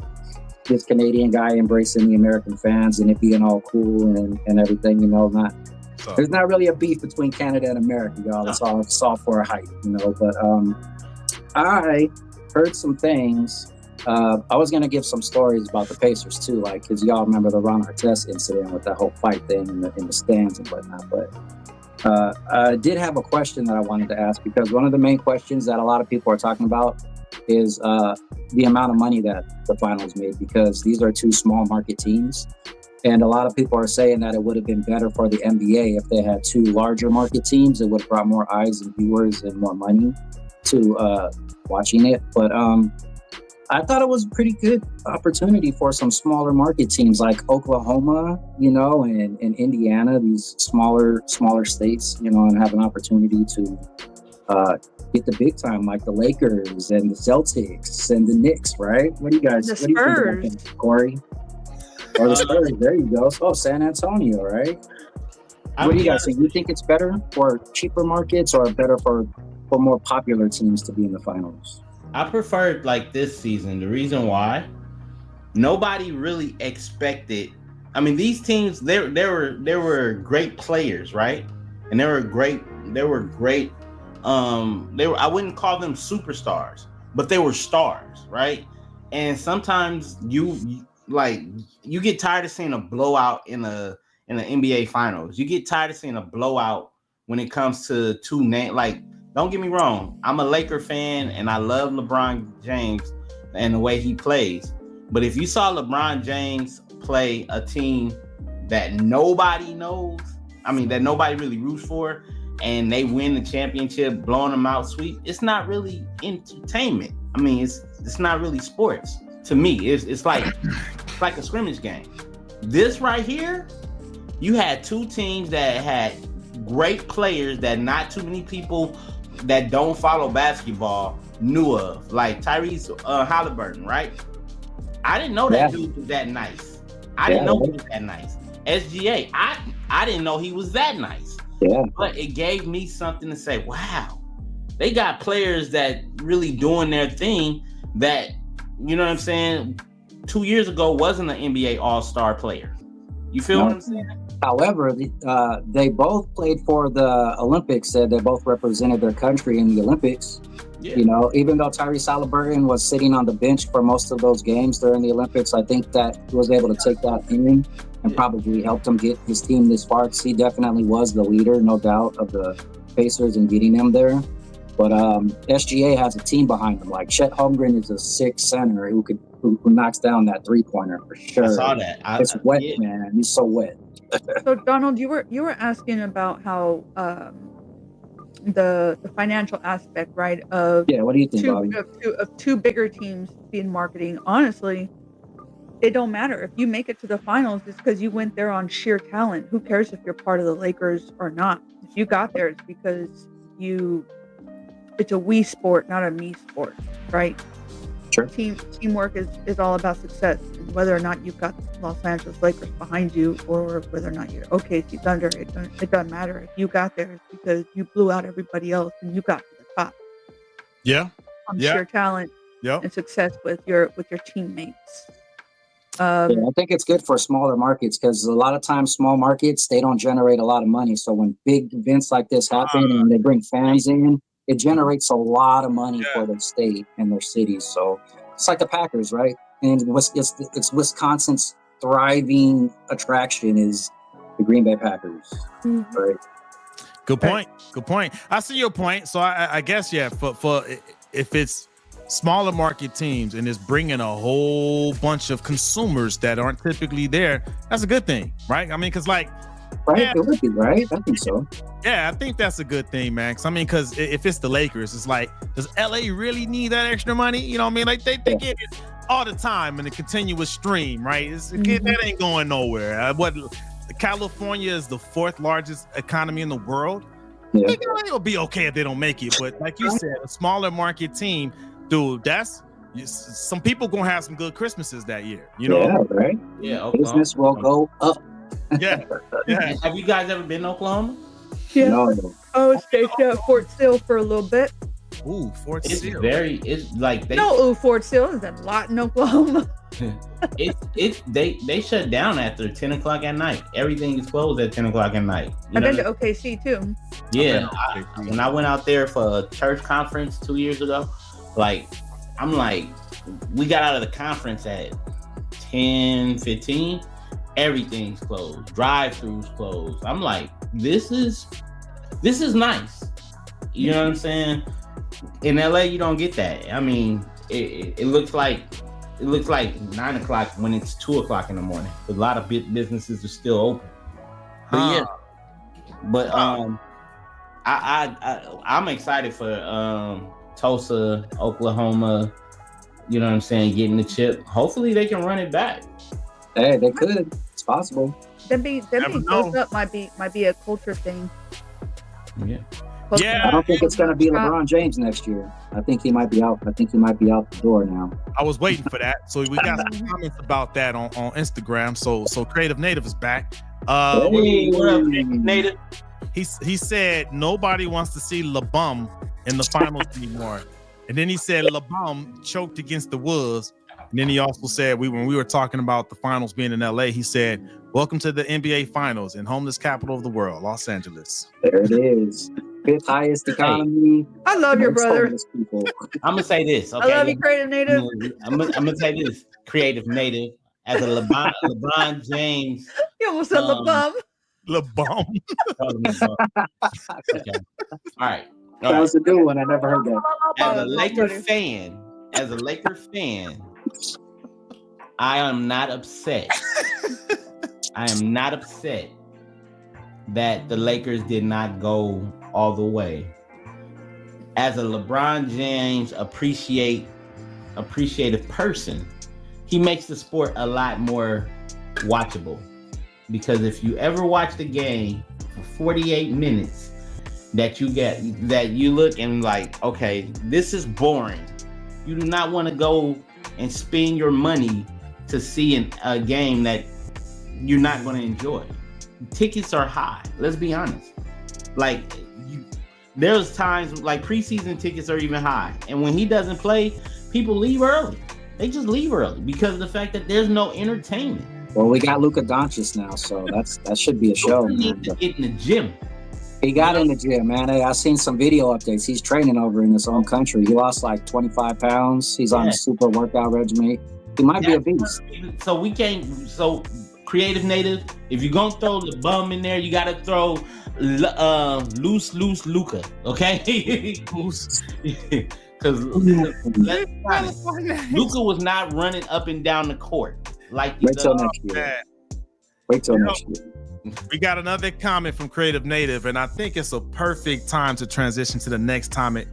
this Canadian guy embracing the American fans and it being all cool and everything, you know. There's not really a beef between Canada and America, y'all. It's all for a hype, you know. But I heard some things. I was gonna give some stories about the Pacers too, like because y'all remember the Ron Artest incident with that whole fight thing in the stands and whatnot. But I did have a question that I wanted to ask, because one of the main questions that a lot of people are talking about is the amount of money that the finals made, because these are two small market teams, and a lot of people are saying that it would have been better for the NBA if they had two larger market teams. It would have brought more eyes and viewers and more money to watching it. But I thought it was a pretty good opportunity for some smaller market teams like Oklahoma, you know, and Indiana, these smaller states, you know, and have an opportunity to get the big time, like the Lakers and the Celtics and the Knicks, right? What do you think about that, Corey? Or the Spurs? There you go. Oh, San Antonio, right? What do you guys think? You think it's better for cheaper markets or better for more popular teams to be in the finals? I preferred like this season. The reason why, nobody really expected. I mean, these teams, there were great players, right? And they were great. I wouldn't call them superstars, but they were stars, right? And sometimes you get tired of seeing a blowout in the NBA finals. You get tired of seeing a blowout when it comes to two names. Like, don't get me wrong, I'm a Laker fan and I love LeBron James and the way he plays. But if you saw LeBron James play a team that nobody knows, I mean, that nobody really roots for, and they win the championship, blowing them out sweep, it's not really entertainment. I mean, it's not really sports to me. It's like a scrimmage game. This right here, you had two teams that had great players that not too many people that don't follow basketball knew of, like Tyrese Halliburton, right? I didn't know that dude was that nice. I didn't know he was that nice. SGA, I didn't know he was that nice. Yeah. But it gave me something to say, wow, they got players that really doing their thing that, you know what I'm saying, 2 years ago wasn't an NBA All-Star player. You feel what I'm saying? However, they both played for the Olympics, and they both represented their country in the Olympics. Yeah. You know, even though Tyrese Halliburton was sitting on the bench for most of those games during the Olympics, I think that he was able to take that in and probably helped him get his team this far. He definitely was the leader, no doubt, of the Pacers in getting them there. But SGA has a team behind him. Like Chet Holmgren is a 6 center who knocks down that 3-pointer for sure. I saw that. It's wet, man. He's so wet. So Donald, you were asking about how the financial aspect, right? Of what do you think, Bobby? Of two bigger teams being marketing. Honestly, it don't matter if you make it to the finals. It's because you went there on sheer talent. Who cares if you're part of the Lakers or not? If you got there, it's because you it's a we sport, not a me sport, right? Sure. Teamwork is all about success. And whether or not you've got Los Angeles Lakers behind you, or whether or not you're OKC Thunder, it doesn't matter. If you got there, it's because you blew out everybody else and you got to the top. Yeah. On sheer talent and success with your teammates. I think it's good for smaller markets because a lot of times small markets, they don't generate a lot of money. So when big events like this happen and they bring fans in, it generates a lot of money for their state and their cities. So it's like the Packers, right? And it's Wisconsin's thriving attraction is the Green Bay Packers, right? Good point. I see your point. So I guess for if it's smaller market teams and it's bringing a whole bunch of consumers that aren't typically there, that's a good thing, right? I mean, because it would be, right? I think so. Yeah, I think that's a good thing, man. Because if it's the Lakers, it's like, does LA really need that extra money? You know what I mean? Like they get it all the time in a continuous stream, right? That ain't going nowhere. California is the 4th largest economy in the world. Yeah. It'll be okay if they don't make it, but like you said, a smaller market team, dude, some people gonna have some good Christmases that year. You know, right? Yeah, business will go up. Yeah. Have you guys ever been to Oklahoma? Yeah. No. Oh, stayed at Fort Sill for a little bit. Ooh, Fort Sill. It's like Fort Sill is a lot in Oklahoma. They shut down after 10 o'clock at night. Everything is closed at 10 o'clock at night. I've been to OKC too. Yeah, when I went out there for a church conference 2 years ago, I'm like, we got out of the conference at 10:15. Everything's closed. Drive-throughs closed. I'm like, this is nice. You know what I'm saying? In LA, you don't get that. I mean, it looks like 9 o'clock when it's 2 o'clock in the morning. A lot of businesses are still open. But I'm excited for Tulsa, Oklahoma. You know what I'm saying? Getting the chip. Hopefully they can run it back. Hey, they could. It's possible. Them being closed up might be a culture thing. Yeah. Yeah. I don't think it's gonna be LeBron James next year. I think he might be out. I think he might be out the door now. I was waiting for that. So we got some comments about that on Instagram. So Creative Native is back. Hey, what up, Native? He said nobody wants to see LeBum in the finals anymore. And then he said LeBum choked against the Wolves. And then he also said when we were talking about the finals being in LA, he said, "Welcome to the NBA Finals in homeless capital of the world, Los Angeles." There it is. 5th highest economy. I love your brother. I'm gonna say this. Okay? I love you, Creative Native. I'm gonna say this, Creative Native, as a LeBron James. You almost said LeBum. LeBum. Okay. All right. That was a good one. I never heard that. As a Laker fan, I am not upset. I am not upset that the Lakers did not go all the way. As a LeBron James appreciative person, he makes the sport a lot more watchable. Because if you ever watch the game for 48 minutes, that you look and like, okay, this is boring. You do not want to go and spend your money to see a game that you're not going to enjoy. Tickets are high. Let's be honest. There's times like preseason tickets are even high, and when he doesn't play, people leave early. They just leave early because of the fact that there's no entertainment. Well, we got Luka Doncic now, so that should be a show. He needs to get in the gym. He got in the gym, man. I've seen some video updates. He's training over in his own country. He lost like 25 pounds. He's on a super workout regimen. He might be a beast. So Creative Native, if you're going to throw the bum in there, you got to throw loose Luka, okay? Because let's be honest, Luka was not running up and down the court like Wait till next year. We got another comment from Creative Native, and I think it's a perfect time to transition to the next topic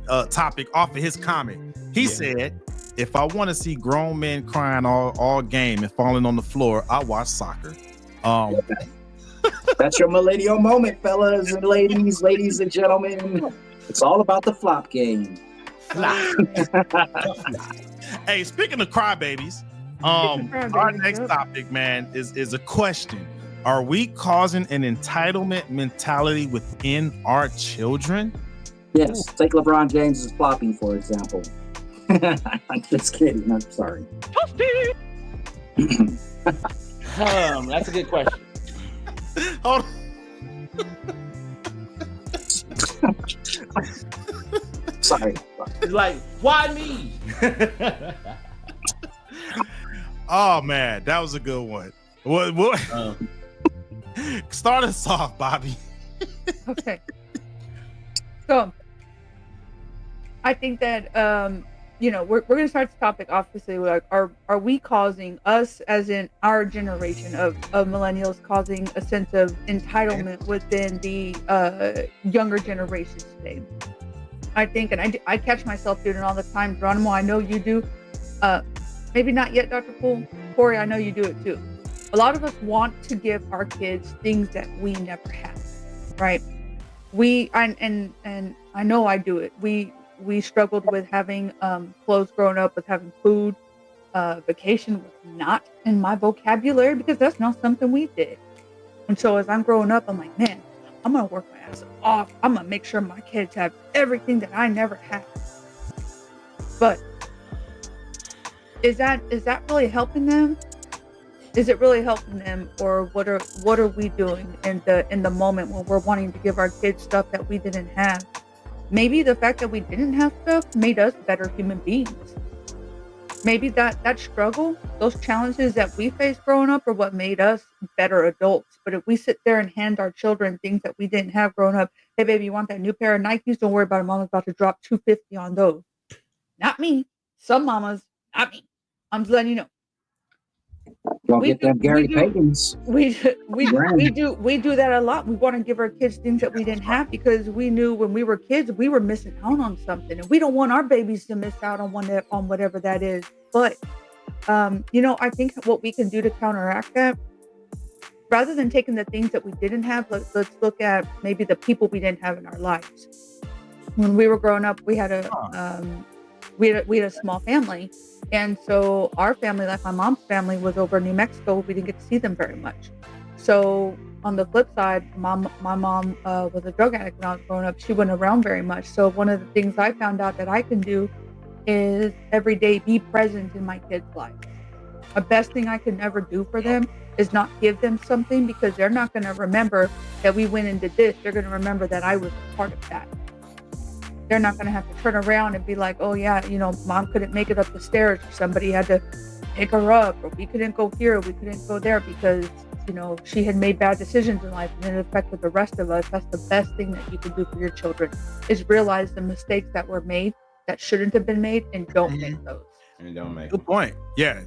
off of his comment. He said, "If I want to see grown men crying all game and falling on the floor, I watch soccer." That's your millennial moment, fellas and ladies and gentlemen. It's all about the flop game. Flop. Hey, speaking of crybabies, our next topic, man, is a question. Are we causing an entitlement mentality within our children? Yes. Take LeBron James's flopping, for example. I'm just kidding. I'm sorry. That's a good question. Hold Sorry. It's like, why me? Oh man, that was a good one. What? Start us off, Bobby. Okay. So I think that we're gonna start this topic obviously like are we causing us as in our generation of millennials causing a sense of entitlement within the younger generations today? I think, and I catch myself doing it all the time. Geronimo, I know you do. Maybe not yet, Dr. Poole. Corey, I know you do it too. A lot of us want to give our kids things that we never had, right? And I know I do it. We struggled with having clothes growing up, with having food. Vacation was not in my vocabulary because that's not something we did. And so as I'm growing up, I'm like, man, I'm gonna work my ass off. I'm gonna make sure my kids have everything that I never had. But is that really helping them? Is it really helping them, or what are we doing in the moment when we're wanting to give our kids stuff that we didn't have? Maybe the fact that we didn't have stuff made us better human beings. Maybe that struggle, those challenges that we faced growing up are what made us better adults. But if we sit there and hand our children things that we didn't have growing up, hey baby, you want that new pair of Nikes? Don't worry about it. Mama's about to drop $250 on those. Not me. Some mamas, not me. I'm just letting you know. Y'all get them Gary Paytons. We do that a lot. We want to give our kids things that we didn't have because we knew when we were kids we were missing out on something, and we don't want our babies to miss out on whatever that is. But I think what we can do to counteract that, rather than taking the things that we didn't have, let's look at maybe the people we didn't have in our lives. When we were growing up, we had a small family. And so our family, like my mom's family, was over in New Mexico. We didn't get to see them very much. So on the flip side, my mom was a drug addict when I was growing up. She wasn't around very much. So one of the things I found out that I can do is every day be present in my kids' life. The best thing I can ever do for them is not give them something, because they're not going to remember that we went and did this. They're going to remember that I was a part of that. They're not going to have to turn around and be like, oh yeah, mom couldn't make it up the stairs, or somebody had to pick her up, or we couldn't go here, we couldn't go there because, she had made bad decisions in life and it affected the rest of us. That's the best thing that you can do for your children, is realize the mistakes that were made that shouldn't have been made, and don't make those. And don't make Good point. Yeah,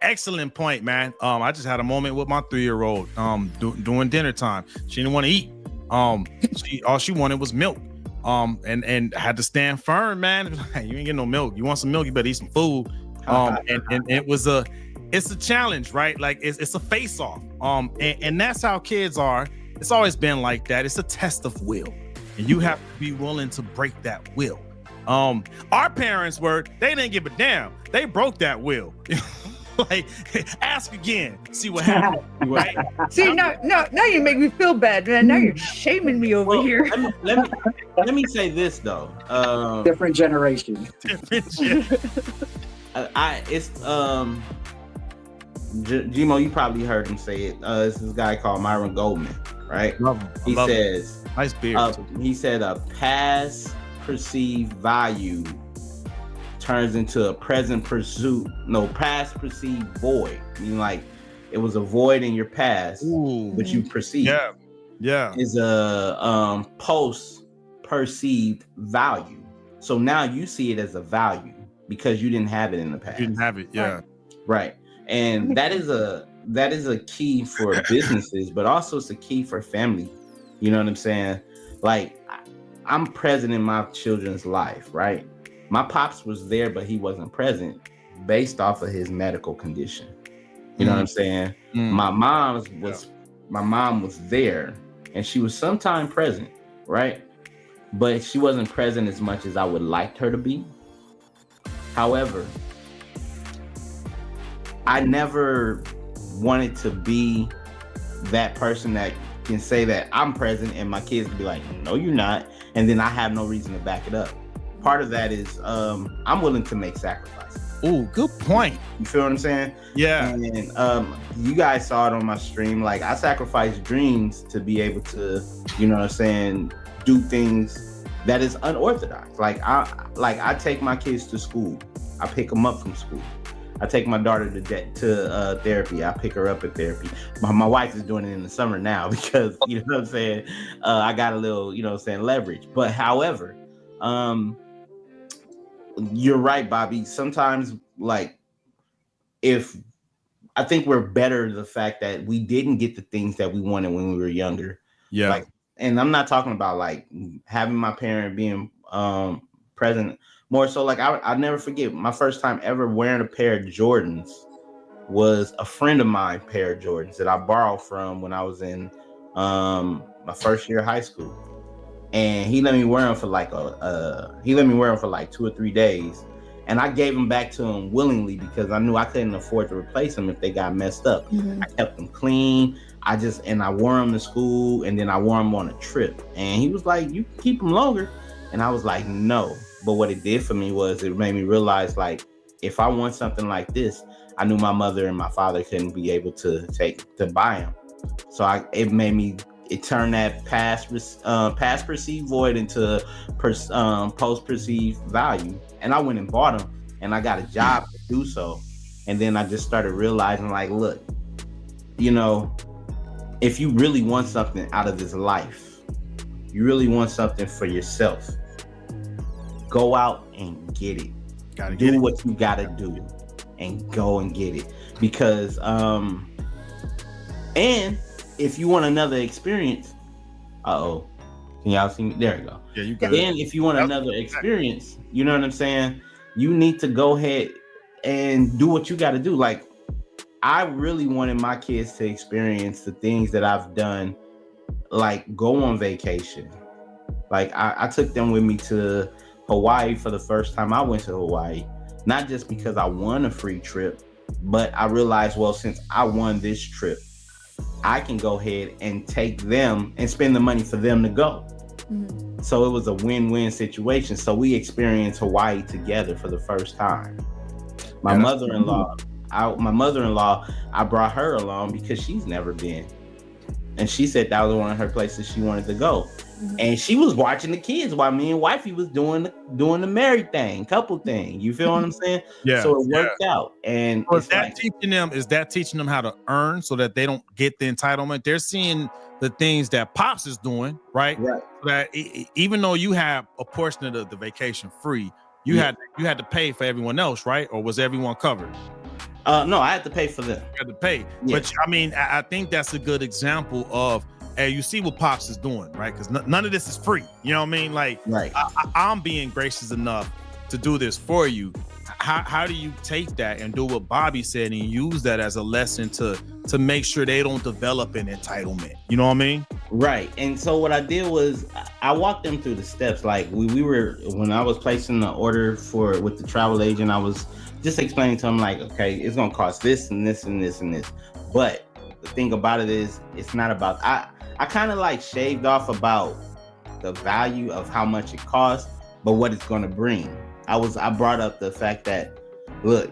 excellent point, man. I just had a moment with my 3-year-old during dinner time. She didn't want to eat. All she wanted was milk. And had to stand firm, man. You ain't getting no milk. You want some milk, you better eat some food. And it's a challenge, right? Like it's a face off. And that's how kids are. It's always been like that. It's a test of will, and you have to be willing to break that will. Our parents they didn't give a damn. They broke that will. Like, ask again, see what happens, right? See, now you make me feel bad, man. Now you're shaming me over here. Let me say this though. Different generation. Gmo, you probably heard him say it. It's this guy called Myron Goldman, right? He says, nice beard. He said a past perceived value turns into a past perceived void. I mean, like it was a void in your past, but you perceive. Yeah. Is a post perceived value. So now you see it as a value because you didn't have it in the past. You didn't have it, yeah. Right. And that is a key for businesses, but also it's a key for family. You know what I'm saying? Like I'm present in my children's life, right? My pops was there, but he wasn't present based off of his medical condition. You know what I'm saying? My mom was there, and she was sometime present, right? but she wasn't present as much as I would like her to be. However, I never wanted to be that person that can say that I'm present and my kids can be like, no, you're not. And then I have no reason to back it up. Part of that is I'm willing to make sacrifices. Oh, good point. You feel what I'm saying? Yeah. And you guys saw it on my stream. Like, I sacrificed dreams to be able to, you know what I'm saying, do things that is unorthodox. Like I take my kids to school. I pick them up from school. I take my daughter to therapy. I pick her up at therapy. My wife is doing it in the summer now because, you know what I'm saying, I got a little, you know what I'm saying, leverage. But however, you're right, Bobby. Sometimes, like, if I think we're better the fact that we didn't get the things that we wanted when we were younger. Yeah. Like, and I'm not talking about like having my parent being present. More so, like, I'll never forget my first time ever wearing a pair of Jordans was a friend of mine pair of Jordans that I borrowed from when I was in my first year of high school. And he let me wear them for like 2 or 3 days. And I gave them back to him willingly because I knew I couldn't afford to replace them if they got messed up. Mm-hmm. I kept them clean. I wore them to school, and then I wore them on a trip. And he was like, you can keep them longer. And I was like, no. But what it did for me was it made me realize, like, if I want something like this, I knew my mother and my father couldn't be able to buy them. So it turned that past perceived void into post perceived value. And I went and bought them, and I got a job to do so. And then I just started realizing, like, look, you know, if you really want something out of this life, you really want something for yourself, go out and get it. Do what you gotta do and go and get it. Because and if you want another experience, can y'all see me? There you go. Yeah, you good. And if you want another experience, you know what I'm saying, you need to go ahead and do what you got to do. Like, I really wanted my kids to experience the things that I've done, like go on vacation. Like, I took them with me to Hawaii for the first time I went to Hawaii, not just because I won a free trip, but I realized, well, since I won this trip, I can go ahead and take them and spend the money for them to go. Mm-hmm. So it was a win-win situation. So we experienced Hawaii together for the first time. My mother-in-law, I brought her along because she's never been. And she said that was one of her places she wanted to go. Mm-hmm. And she was watching the kids while me and wifey was doing the married thing, couple thing. You feel what I'm saying? Yeah. So it worked out. And so is that teaching them how to earn so that they don't get the entitlement? They're seeing the things that Pops is doing, right? Right. That even though you have a portion of the vacation free, you had to pay for everyone else, right? Or was everyone covered? No, I had to pay for them. You had to pay. Yeah. But I mean, I think that's a good example of, hey, you see what Pops is doing, right? Because none of this is free. You know what I mean? Like, right. I'm being gracious enough to do this for you. How do you take that and do what Bobby said and use that as a lesson to make sure they don't develop an entitlement? You know what I mean? Right. And so what I did was I walked them through the steps. Like we were, when I was placing the order with the travel agent, I was just explaining to them, like, okay, it's going to cost this and this and this and this. But the thing about it is, it's not about, I kind of like shaved off about the value of how much it costs, but what it's going to bring. I brought up the fact that, look,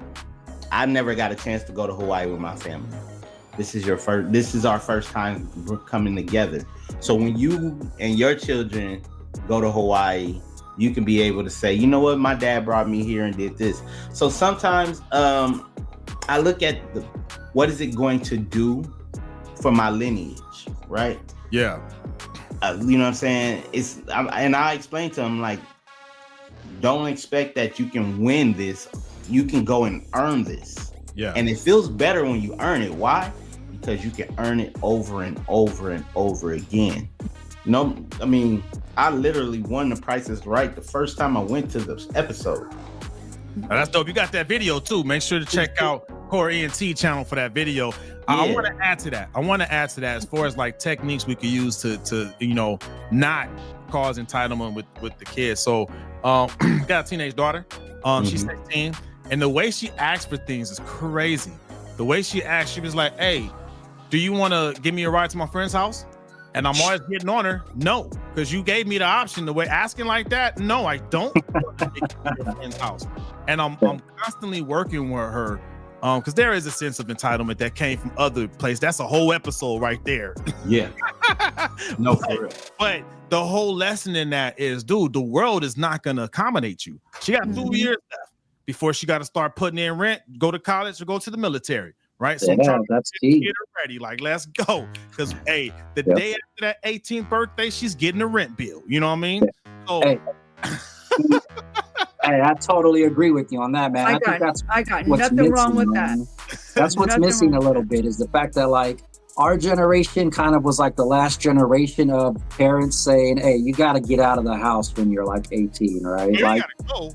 I never got a chance to go to Hawaii with my family. This is our first time coming together. So when you and your children go to Hawaii, you can be able to say, you know what, my dad brought me here and did this. So sometimes I look at what is it going to do for my lineage, right? Yeah. You know what I'm saying? And I explain to them, like, don't expect that you can win this. You can go and earn this. Yeah. And it feels better when you earn it. Why? Because you can earn it over and over and over again. No, I mean, I literally won the Price is Right the first time I went to this episode. That's dope. You got that video too. Make sure to check out hardcore ENT channel for that video. I want to add to that. As far as like techniques we could use to not cause entitlement with the kids. So got a teenage daughter. She's 16, and the way she asks for things is crazy. The way she asked, she was like, "Hey, do you want to give me a ride to my friend's house?" And I'm always getting on her, no, because you gave me the option. The way asking like that, no, I don't want to take you to your friend's house. And I'm constantly working with her, because there is a sense of entitlement that came from other places. That's a whole episode right there. Yeah. No, for real. But the whole lesson in that is, dude, the world is not going to accommodate you. She got 2 years left before she got to start putting in rent, go to college, or go to the military. Right, so that's key. Get her ready, like let's go, because hey, the day after that 18th birthday, she's getting a rent bill. You know what I mean? So, hey, I totally agree with you on that, man. I think that's nothing missing, wrong with man. that. That's what's missing a little bit, is the fact that like our generation kind of was like the last generation of parents saying, "Hey, you got to get out of the house when you're like 18, right?" Yeah, like,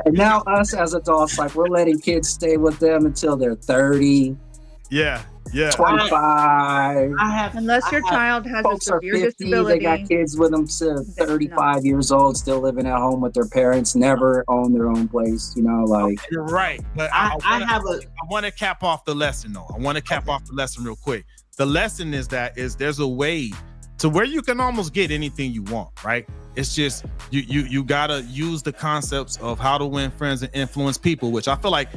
and now us as adults, like we're letting kids stay with them until they're 30. Yeah. 25. Unless your child has a severe 50, disability. They got kids with them to 35 years old, still living at home with their parents, never own their own place. Like you're right. But I want to cap off the lesson though. I want to cap off the lesson real quick. The lesson is there's a way to where you can almost get anything you want, right? It's just you gotta use the concepts of how to win friends and influence people, which I feel like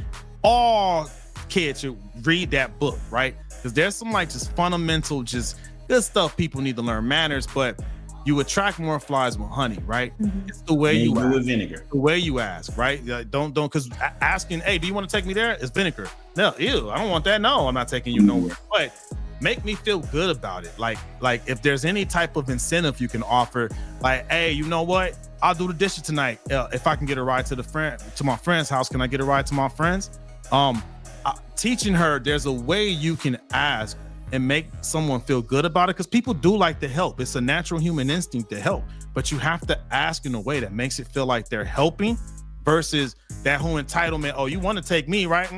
all kids should read that book, right? Because there's some like just fundamental, just good stuff people need to learn. Manners, but you attract more flies with honey, right? It's the way you ask. With vinegar. The way you ask, right? Don't because asking, "Hey, do you want to take me there?" is vinegar. No, ew, I don't want that. No, I'm not taking you nowhere. But make me feel good about it. Like if there's any type of incentive you can offer, like, "Hey, you know what? I'll do the dishes tonight. If I can get a ride to my friend's house, can I get a ride to my friend's?" Teaching her there's a way you can ask and make someone feel good about it, because people do like to help. It's a natural human instinct to help, but you have to ask in a way that makes it feel like they're helping versus that whole entitlement. "Oh, you want to take me, right?"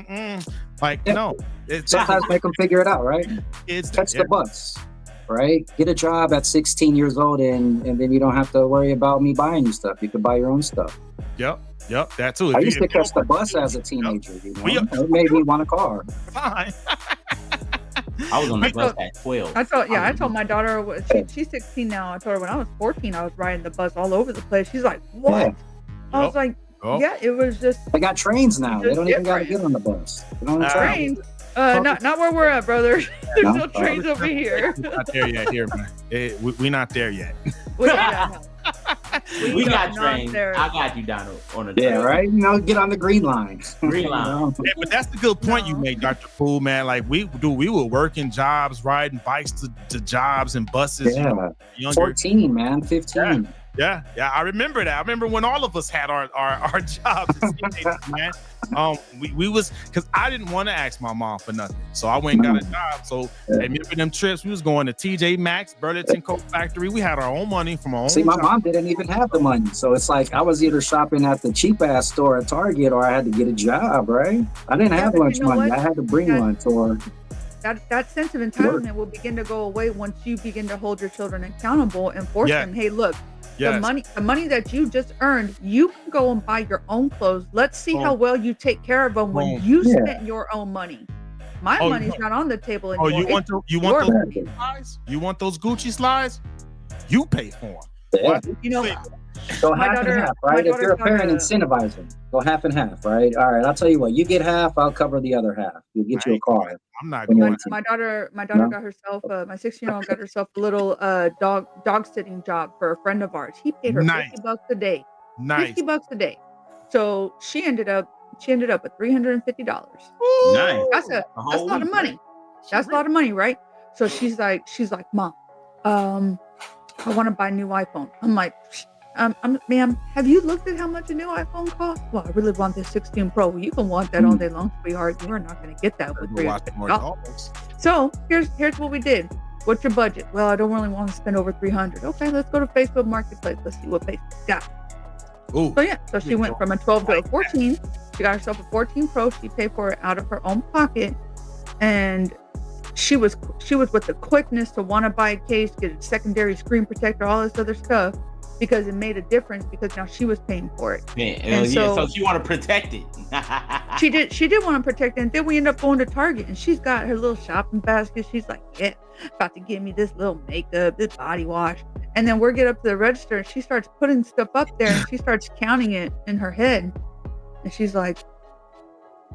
No. Sometimes make them figure it out, right? Catch the bus, right? Get a job at 16 years old, and then you don't have to worry about me buying you stuff. You can buy your own stuff. Yep, that too. I used to catch the bus as a teenager. It made me want a car. Fine. I was on the bus at 12. I told my daughter, she's 16 now. I told her when I was 14, I was riding the bus all over the place. She's like, "What?" Yeah. I was like, "Yeah, it was just." They got trains now. They don't even got to get on the bus. Trains. Not where we're at, brother. There's no trains over here. We're not there yet, here, man. We're not there yet. We got trains. I got you down on the train. Yeah, right. Get on the green line. Green line. Yeah, but that's the good point you made, Dr. Poole, man. Like we were working jobs, riding bikes to jobs and buses. Yeah, 14, man, 15. Yeah. I remember that. I remember when all of us had our jobs as teenagers, man. We was, because I didn't want to ask my mom for nothing, so I went and got a job. So I remember them trips. We was going to TJ Maxx, Burlington Coat Factory. We had our own money from our own. See, my mom didn't even have the money, so it's like I was either shopping at the cheap ass store at Target, or I had to get a job. Right? I didn't have lunch money. I had to bring lunch or. That sense of entitlement will begin to go away once you begin to hold your children accountable and force them. Hey, look. The money that you just earned, you can go and buy your own clothes. Let's see how well you take care of them when you spend your own money. My money's not on the table anymore. You want those Gucci slides? You want those Gucci slides? You pay for them. Yeah. Go half and half, right? If you're a parent, incentivize them. Go half and half, right? All right, I'll tell you what. You get half, I'll cover the other half. You'll get you a car. I'm not going. My daughter got herself. My 16-year-old got herself a little dog sitting job for a friend of ours. He paid her $50 a day. Nice. $50 a day. So she ended up with $350. Nice. That's a lot of money. That's a lot of money, right? So she's like, "Mom, I want to buy a new iPhone." I'm like, "Ma'am, have you looked at how much a new iPhone costs?" "Well, I really want this 16 Pro." "Well, you can want that all day long, sweetheart. You are not going to get that with $350. So here's what we did. "What's your budget?" "Well, I don't really want to spend over $300. "Okay, let's go to Facebook Marketplace. Let's see what Facebook got." Ooh. So she went from a 12 to a 14. She got herself a 14 Pro. She paid for it out of her own pocket. and she was with the quickness to want to buy a case, get a secondary screen protector, all this other stuff, because it made a difference, because now she was paying for it. And so she want to protect it. she did want to protect it. And then we end up going to Target, and she's got her little shopping basket. She's like, yeah, about to give me this little makeup, this body wash. And then we're get up to the register, and she starts putting stuff up there, and she starts counting it in her head. And she's like,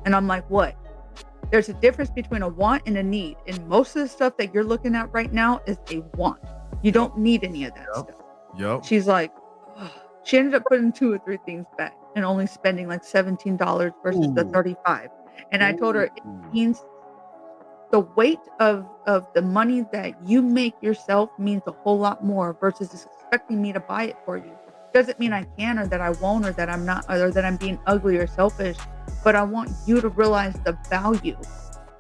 and I'm like, what? There's a difference between a want and a need. And most of the stuff that you're looking at right now is a want. You don't need any of that stuff. Yep. She's like, ugh. She ended up putting 2 or 3 things back and only spending like $17 versus the $35. And I told her it means the weight of the money that you make yourself means a whole lot more versus just expecting me to buy it for you. Doesn't mean I can, or that I won't, or that I'm not, or that I'm being ugly or selfish. But I want you to realize the value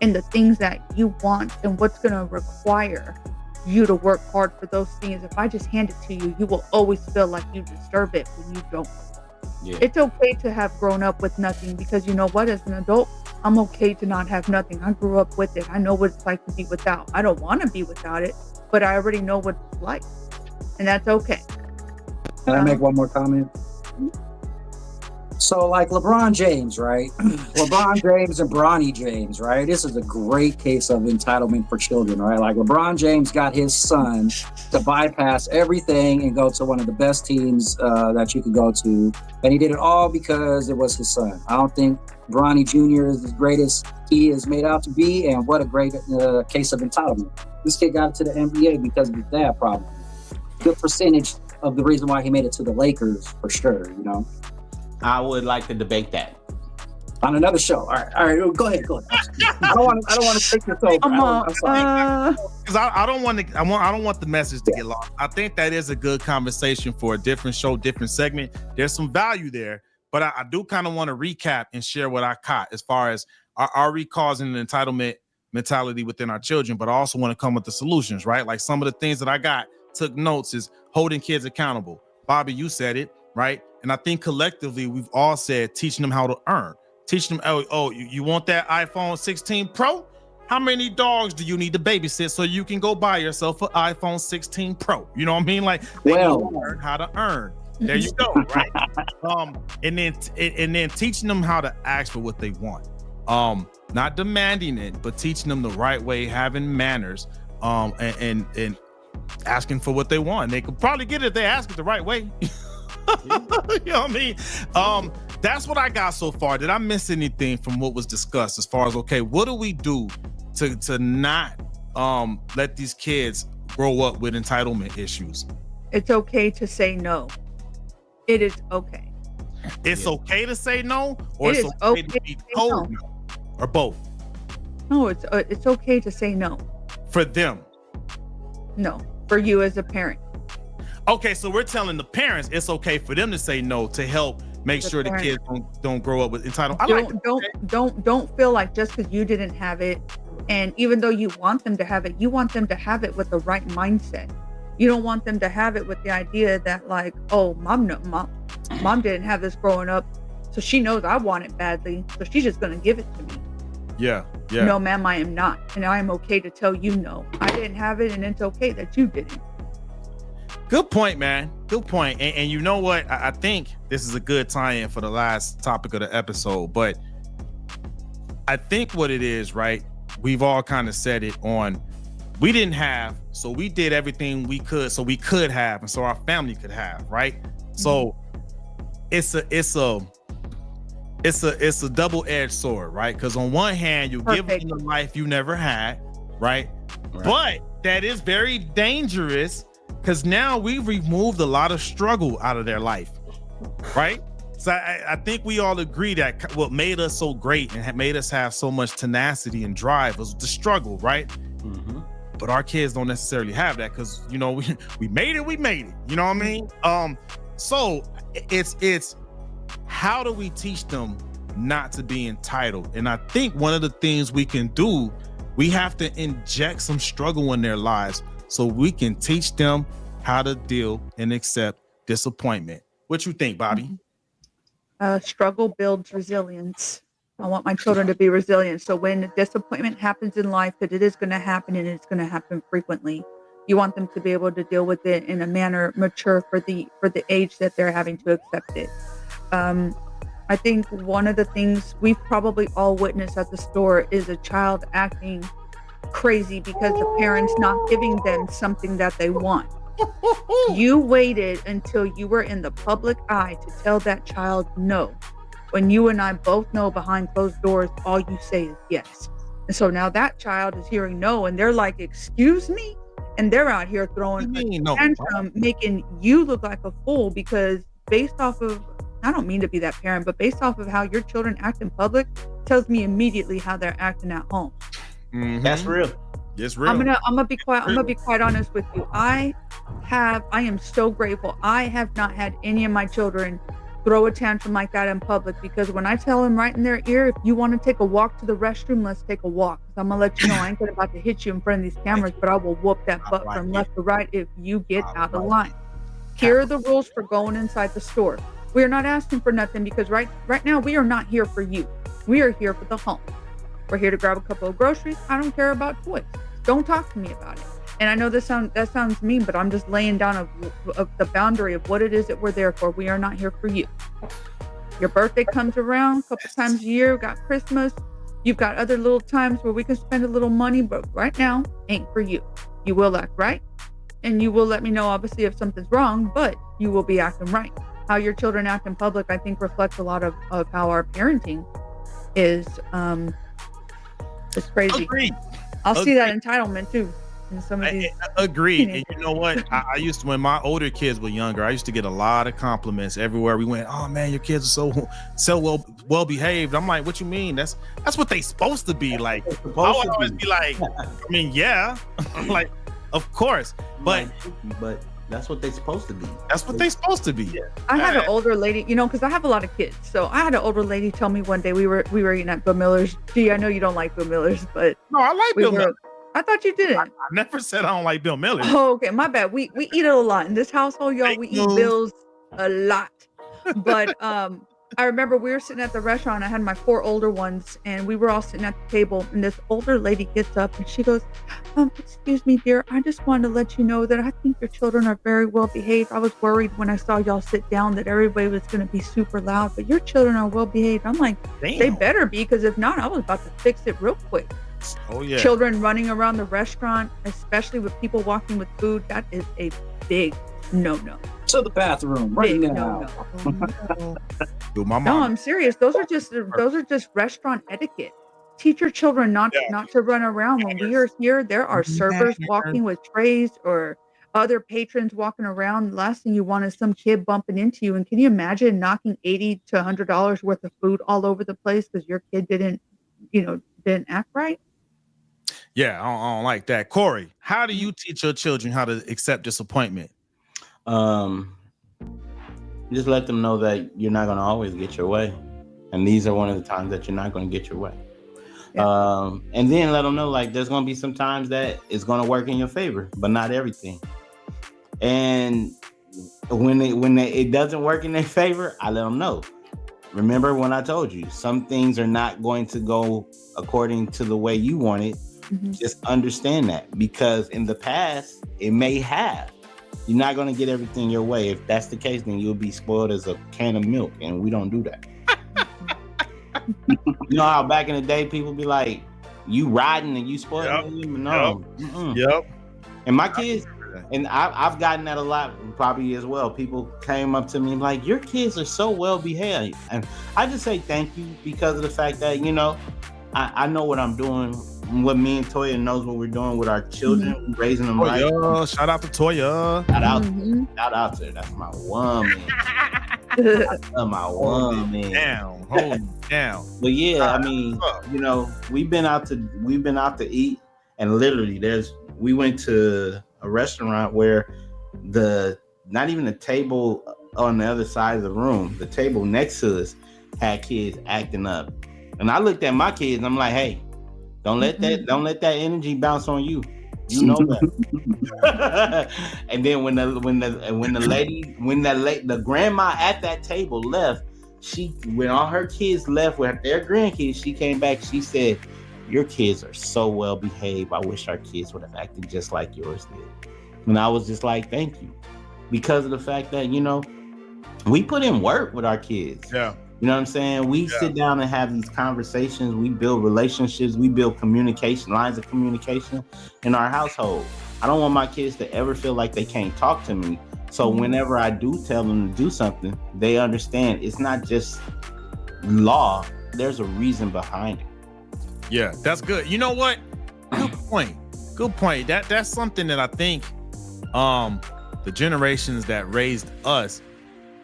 in the things that you want and what's going to require you to work hard for those things. If I just hand it to you, you will always feel like you deserve it when you don't. Yeah. It's okay to have grown up with nothing, because you know what? As an adult, I'm okay to not have nothing. I grew up with it. I know what it's like to be without. I don't want to be without it, but I already know what it's like. And that's okay. Can I make one more comment? So like LeBron James, right? LeBron James and Bronny James, right? This is a great case of entitlement for children, right? Like LeBron James got his son to bypass everything and go to one of the best teams that you could go to. And he did it all because it was his son. I don't think Bronny Jr. is as great as he is made out to be. And what a great case of entitlement. This kid got to the NBA because of his dad, probably. Good percentage of the reason why he made it to the Lakers, for sure, you know? I would like to debate that on another show. All right, go ahead. I don't want to take this over. I'm sorry, because I don't want the message to get lost. I think that is a good conversation for a different show, different segment. There's some value there, but I do kind of want to recap and share what I caught as far as are we causing an entitlement mentality within our children, but I also want to come with the solutions, right? Like some of the things that I took notes is holding kids accountable. Bobby, you said it, right? And I think collectively we've all said teaching them how to earn. Teaching them, you want that iPhone 16 Pro? How many dogs do you need to babysit so you can go buy yourself an iPhone 16 Pro? You know what I mean? Like, learn how to earn. There you go, right? And then teaching them how to ask for what they want. Not demanding it, but teaching them the right way, having manners, and asking for what they want. They could probably get it if they ask it the right way. You know what I mean? That's what I got so far. Did I miss anything from what was discussed as far as, okay, what do we do to not let these kids grow up with entitlement issues? It's okay to say no. It is okay. It's okay to say no, or it's okay to be told no, or both? No, it's okay to say no. For them? No, for you as a parent. Okay, so we're telling the parents it's okay for them to say no to help make sure the kids don't grow up with entitlement. Don't feel like just because you didn't have it, and even though you want them to have it, you want them to have it with the right mindset. You don't want them to have it with the idea that like, oh, mom didn't have this growing up, so she knows I want it badly, so she's just gonna give it to me. Yeah. No, ma'am, I am not, and I am okay to tell you no. I didn't have it, and it's okay that you didn't. Good point, man. Good point. And you know what? I think this is a good tie-in for the last topic of the episode. But I think what it is, right? We've all kind of said it on, we didn't have, so we did everything we could so we could have, and so our family could have, right? Mm-hmm. So it's a double-edged sword, right? Because on one hand, you give them the life you never had, right? But that is very dangerous, because now we've removed a lot of struggle out of their life, right? So I think we all agree that what made us so great and made us have so much tenacity and drive was the struggle, right? Mm-hmm. But our kids don't necessarily have that, because, you know, we made it, you know what I mean? So it's how do we teach them not to be entitled? And I think one of the things we can do, we have to inject some struggle in their lives so we can teach them how to deal and accept disappointment. What you think, Bobby? Struggle builds resilience. I want my children to be resilient. So when disappointment happens in life, because it is going to happen and it's going to happen frequently, you want them to be able to deal with it in a manner mature for the age that they're having to accept it. I think one of the things we've probably all witnessed at the store is a child acting crazy because the parent's not giving them something that they want. You waited until you were in the public eye to tell that child no. When you and I both know behind closed doors, all you say is yes. And so now that child is hearing no, and they're like, excuse me? And they're out here throwing a tantrum, making you look like a fool because based off of, I don't mean to be that parent, but based off of how your children act in public, tells me immediately how they're acting at home. Mm-hmm. That's real. It's real. I'm gonna be quiet. I'm gonna be quite honest with you. I am so grateful. I have not had any of my children throw a tantrum like that in public because when I tell them right in their ear, if you want to take a walk to the restroom, let's take a walk. I'm gonna let you know I ain't about to hit you in front of these cameras, but I will whoop that butt from left to right if you get out of line. Here are the rules for going inside the store. We are not asking for nothing because right now we are not here for you. We are here for the home. We're here to grab a couple of groceries. I don't care about toys. Don't talk to me about it. And I know that sounds mean, but I'm just laying down of the boundary of what it is that we're there for. We are not here for you. Your birthday comes around a couple times a year. We've got Christmas. You've got other little times where we can spend a little money, but right now ain't for you. You will act right. And you will let me know, obviously, if something's wrong, but you will be acting right. How your children act in public, I think, reflects a lot of how our parenting is. It's crazy. Agreed. I'll see that entitlement too in some of these. Agreed. And you know what? I used to, when my older kids were younger, I used to get a lot of compliments everywhere we went. Oh man, your kids are so well behaved. I'm like, what you mean? That's what they supposed to be like. I would always be like, I mean, yeah, like, of course, but that's what they're supposed to be. That's what they're supposed to be. Yeah. I had an older lady, because I have a lot of kids. So I had an older lady tell me one day we were eating at Bill Miller's. Gee, I know you don't like Bill Miller's, but no, I like Bill Miller. I thought you didn't. I never said I don't like Bill Miller. Oh, okay, my bad. We eat it a lot in this household, y'all. We eat Bill's a lot. But I remember we were sitting at the restaurant. I had my 4 older ones, and we were all sitting at the table. And this older lady gets up and she goes, "Excuse me, dear. I just wanted to let you know that I think your children are very well behaved. I was worried when I saw y'all sit down that everybody was going to be super loud, but your children are well behaved." I'm like, damn. They better be, because if not, I was about to fix it real quick. Oh yeah. Children running around the restaurant, especially with people walking with food, that is a big no-no. To the bathroom right now. No, I'm serious. Those are just restaurant etiquette. Teach your children not to run around. When we are here, there are servers walking with trays or other patrons walking around. The last thing you want is some kid bumping into you. And can you imagine knocking $80 to $100 worth of food all over the place because your kid didn't act right? Yeah, I don't like that. Corey, how do you teach your children how to accept disappointment? Just let them know that you're not going to always get your way. And these are one of the times that you're not going to get your way. Yeah. And then let them know, like, there's going to be some times that it's going to work in your favor, but not everything. And when it doesn't work in their favor, I let them know. Remember when I told you, some things are not going to go according to the way you want it. Mm-hmm. Just understand that, because in the past, it may have. You're not going to get everything your way. If that's the case, then you'll be spoiled as a can of milk, and we don't do that. You know how back in the day, people be like, you riding and you spoiled? Yep. No. Yep. And my kids, and I've gotten that a lot probably as well. People came up to me and like, your kids are so well behaved. And I just say thank you, because of the fact that, I know what I'm doing. What me and Toya knows what we're doing with our children, mm-hmm. raising them right. Shout out to Toya. Shout out to her. That's my woman. That's my woman. Hold down. But yeah, I mean, we've been out to eat, and literally we went to a restaurant where not even the table on the other side of the room, the table next to us had kids acting up. And I looked at my kids and I'm like, hey, don't let that energy bounce on you. You know that. And then when the grandma at that table left, when all her kids left with their grandkids, she came back. She said, "Your kids are so well behaved. I wish our kids would have acted just like yours did." And I was just like, "Thank you," because of the fact that we put in work with our kids. Yeah. You know what I'm saying? We sit down and have these conversations. We build relationships. We build communication, lines of communication in our household. I don't want my kids to ever feel like they can't talk to me. So whenever I do tell them to do something, they understand it's not just law. There's a reason behind it. Yeah, that's good. You know what? Good point. Good point. That's something that I think the generations that raised us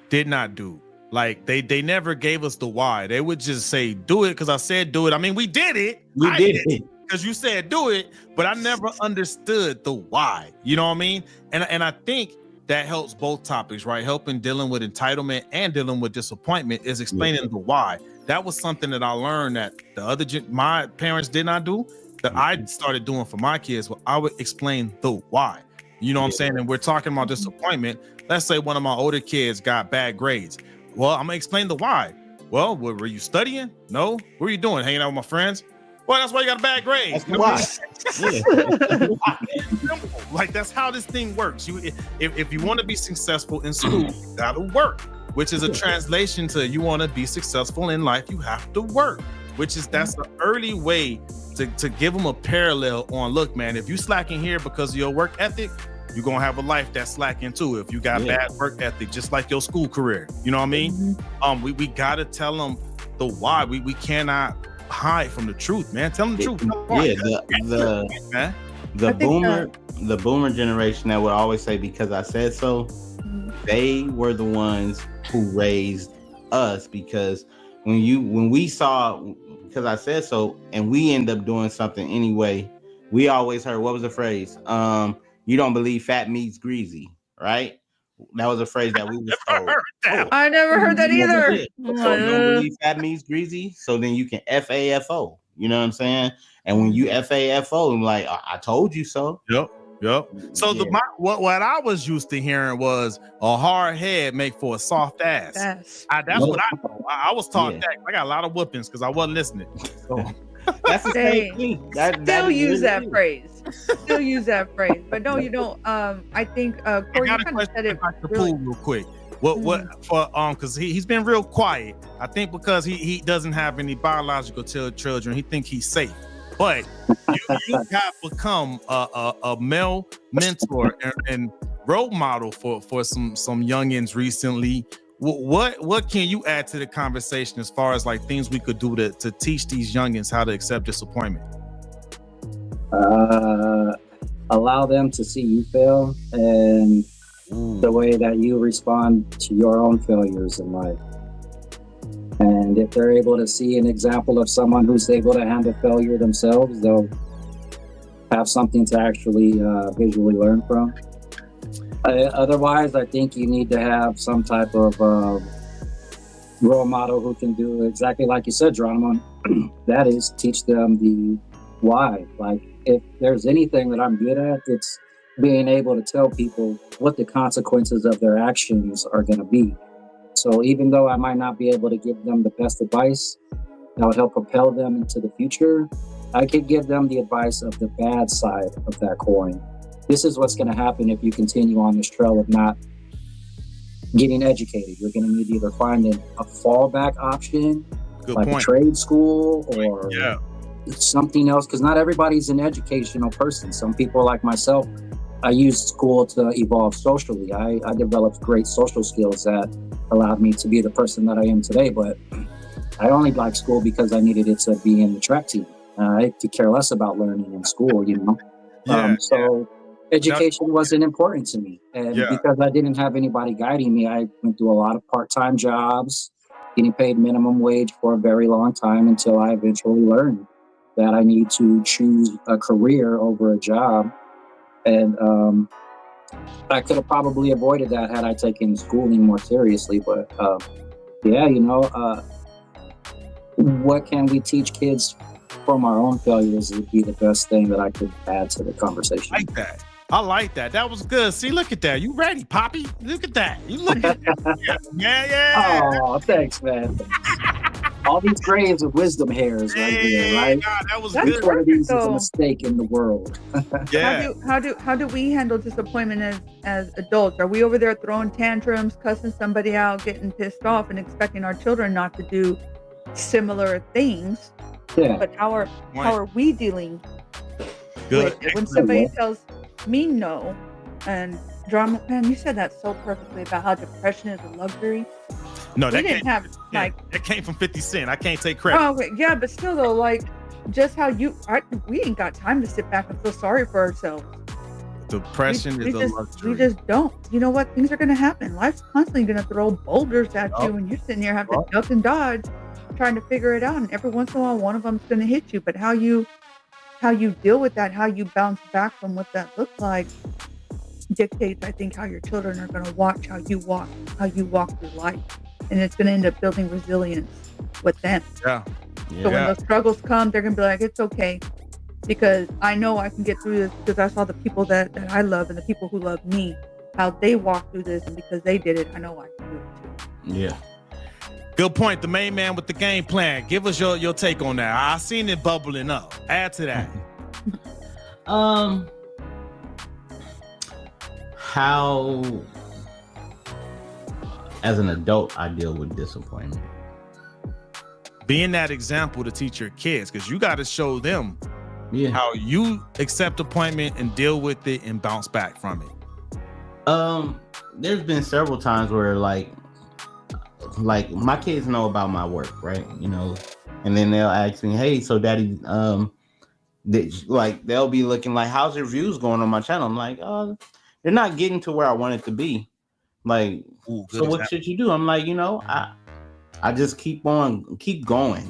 did not do. Like they never gave us the why. They would just say, "Do it because I said do it." I mean, we did it. We did it because you said do it, but I never understood the why. You know what I mean? And I think that helps both topics, right? Helping dealing with entitlement and dealing with disappointment is explaining the why. That was something that I learned that my parents did not do, that I started doing for my kids. Well, I would explain the why. You know what I'm saying? And we're talking about disappointment. Let's say one of my older kids got bad grades. Well, I'm gonna explain the why. Well, were you studying? No. What were you doing? Hanging out with my friends? Well, that's why you got a bad grade. That's why. Like that's how this thing works. If you want to be successful in school, you gotta work, which is a translation to you want to be successful in life, you have to work, that's the early way to give them a parallel on, look, man, if you slacking here because of your work ethic, you're gonna have a life that's slacking too. If you got bad work ethic, just like your school career, you know what I mean? We gotta tell them the why. We cannot hide from the truth, man. Tell them the truth. The boomer generation that would always say, "Because I said so," they were the ones who raised us, because when we saw "because I said so" and we end up doing something anyway, we always heard, what was the phrase? You don't believe fat meat's greasy, right? That was a phrase that we was told. I never heard that either. So you don't believe fat meat's greasy, so then you can FAFO. You know what I'm saying? And when you FAFO, I'm like, I told you so. Yep. So what I was used to hearing was a hard head make for a soft ass. That's what I was taught. That I got a lot of whoopings because I wasn't listening. So. That's the same thing. Still use that phrase. Still use that phrase. But no, you don't. I think Corey, you kind of said it real quick. What for? Because he's been real quiet. I think because he doesn't have any biological children, he think he's safe. But you have become a male mentor and role model for some youngins recently. What can you add to the conversation as far as like things we could do to teach these youngins how to accept disappointment? Allow them to see you fail and the way that you respond to your own failures in life. And if they're able to see an example of someone who's able to handle failure themselves, they'll have something to actually visually learn from. Otherwise, I think you need to have some type of role model who can do exactly like you said, Geronimo. That is, teach them the why. Like, if there's anything that I'm good at, it's being able to tell people what the consequences of their actions are going to be. So even though I might not be able to give them the best advice that would help propel them into the future, I could give them the advice of the bad side of that coin. This is what's going to happen if you continue on this trail of not getting educated. You're going to need to either find a fallback option, a trade school or something else, because not everybody's an educational person. Some people like myself, I used school to evolve socially. I developed great social skills that allowed me to be the person that I am today, but I only liked school because I needed it to be in the track team. I could care less about learning in school, you know? Education wasn't important to me. And because I didn't have anybody guiding me, I went through a lot of part-time jobs, getting paid minimum wage for a very long time until I eventually learned that I need to choose a career over a job. And I could have probably avoided that had I taken schooling more seriously. But what can we teach kids from our own failures would be the best thing that I could add to the conversation. Like that. I like that. That was good. See, look at that. You ready, Poppy? Look at that. You look at that. Yeah. Oh, thanks, man. All these graves of wisdom hairs right here, right? God, that was That's good. Each one of these is a So- mistake in the world. Yeah. How do we handle disappointment as adults? Are we over there throwing tantrums, cussing somebody out, getting pissed off, and expecting our children not to do similar things? Yeah. But how are we dealing Good. with it when somebody tells me no? And drama, man, you said that so perfectly about how depression is a luxury. No, We that didn't came, have that came from 50 Cent. I can't take credit. oh wait, yeah, but still though, like just how we ain't got time to sit back and feel sorry for ourselves. Depression is a luxury. We just don't. You know what? Things are gonna happen. Life's constantly gonna throw boulders at Oh. you, and you're sitting there having to duck and dodge, trying to figure it out. And every once in a while, one of them's gonna hit you. But how you deal with that, how you bounce back from what that looks like, dictates, I think, how your children are gonna watch how you walk through life, and it's gonna end up building resilience with them. Yeah. So when those struggles come, they're gonna be like, it's okay, because I know I can get through this because I saw the people that I love and the people who love me, how they walked through this, and because they did it, I know I can do it too. Yeah. Good point. The main man with the game plan. Give us your take on that. I seen it bubbling up. Add to that. How, as an adult, I deal with disappointment. Being that example to teach your kids, because you got to show them Yeah. how you accept appointment and deal with it and bounce back from it. There's been several times where like my kids know about my work, right? You know, and then they'll ask me, "Hey, so Daddy, they'll be looking like, how's your views going on my channel?" I'm like, they're not getting to where I want it to be. Like, Ooh, so what should you do? I'm like, you know, I just keep going,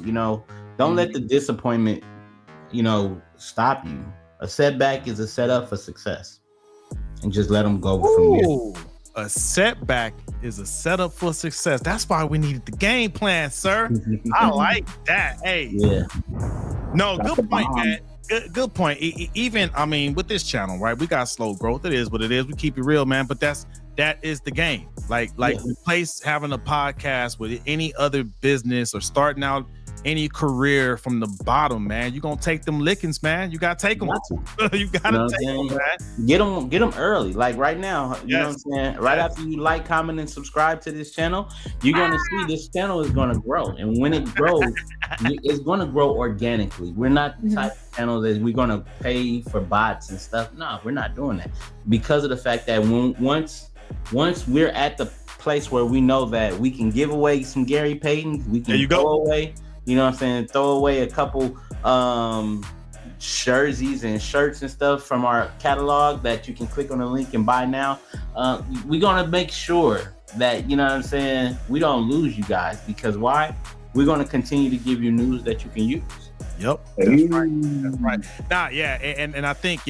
you know, don't let the disappointment, you know, stop you. A setback is a setup for success, and just let them go from there. A setback is a setup for success. That's why we needed the game plan, sir. I like that. Hey, Yeah. no, That's good the point, bomb. man. Good point. Even, I mean, with this channel, right? We got slow growth. It is what it is. We keep it real, man. But that is the game. Like replace having a podcast with any other business or starting out any career from the bottom, man. You're gonna take them lickings, man. You gotta take them. You gotta take them, man. Get them early. Like right now, you know what I'm saying? Right after you like, comment, and subscribe to this channel, you're gonna see this channel is gonna grow. And when it grows, it's gonna grow organically. We're not the type of channel that we're gonna pay for bots and stuff. No, we're not doing that. Because of the fact that once we're at the place where we know that we can give away some Gary Payton, we can throw away, you know what I'm saying, throw away a couple jerseys and shirts and stuff from our catalog that you can click on the link and buy now. We're gonna make sure that, you know what I'm saying, we don't lose you guys, because why? We're gonna continue to give you news that you can use. Yep, that's right. That's right. Nah, yeah, and I think,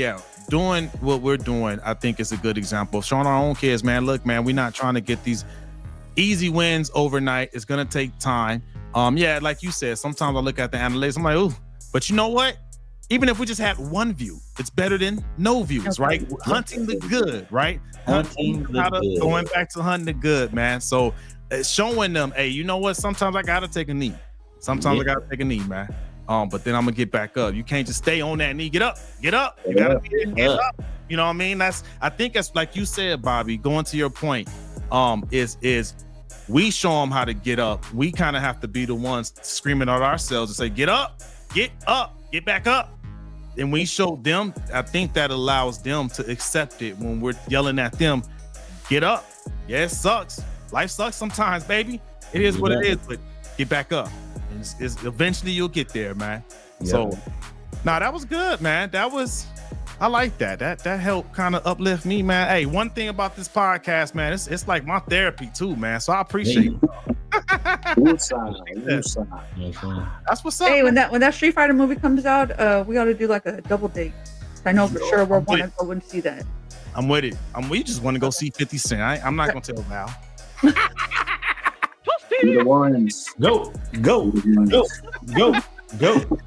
doing what we're doing, I think is a good example. Showing our own kids, man, look, man, we're not trying to get these easy wins overnight. It's gonna take time. Like you said, sometimes I look at the analytics, I'm like, ooh, but you know what? Even if we just had one view, it's better than no views, right? Hunting the good, right? Going back to hunting the good, man. So showing them, hey, you know what? Sometimes I gotta take a knee. Sometimes I gotta take a knee, man. But then I'm gonna get back up. You can't just stay on that knee. Get up. You gotta get up. You know what I mean? I think that's like you said, Bobby, going to your point, is we show them how to get up. We kind of have to be the ones screaming at ourselves and say, get up, get back up. And we show them, I think that allows them to accept it when we're yelling at them, get up. Yeah, it sucks. Life sucks sometimes, baby. It is what it is, but get back up. It's eventually you'll get there, man. So, that was good, man. I like that. That helped kind of uplift me, man. Hey, one thing about this podcast, man, it's like my therapy too, man. So I appreciate it. That's what's up. Hey, when that Street Fighter movie comes out, we got to do like a double date. I know for sure we're one to go and see that. I'm with it. We just want to go see 50 Cent. I'm not gonna tell Val. The ones. Go. Go.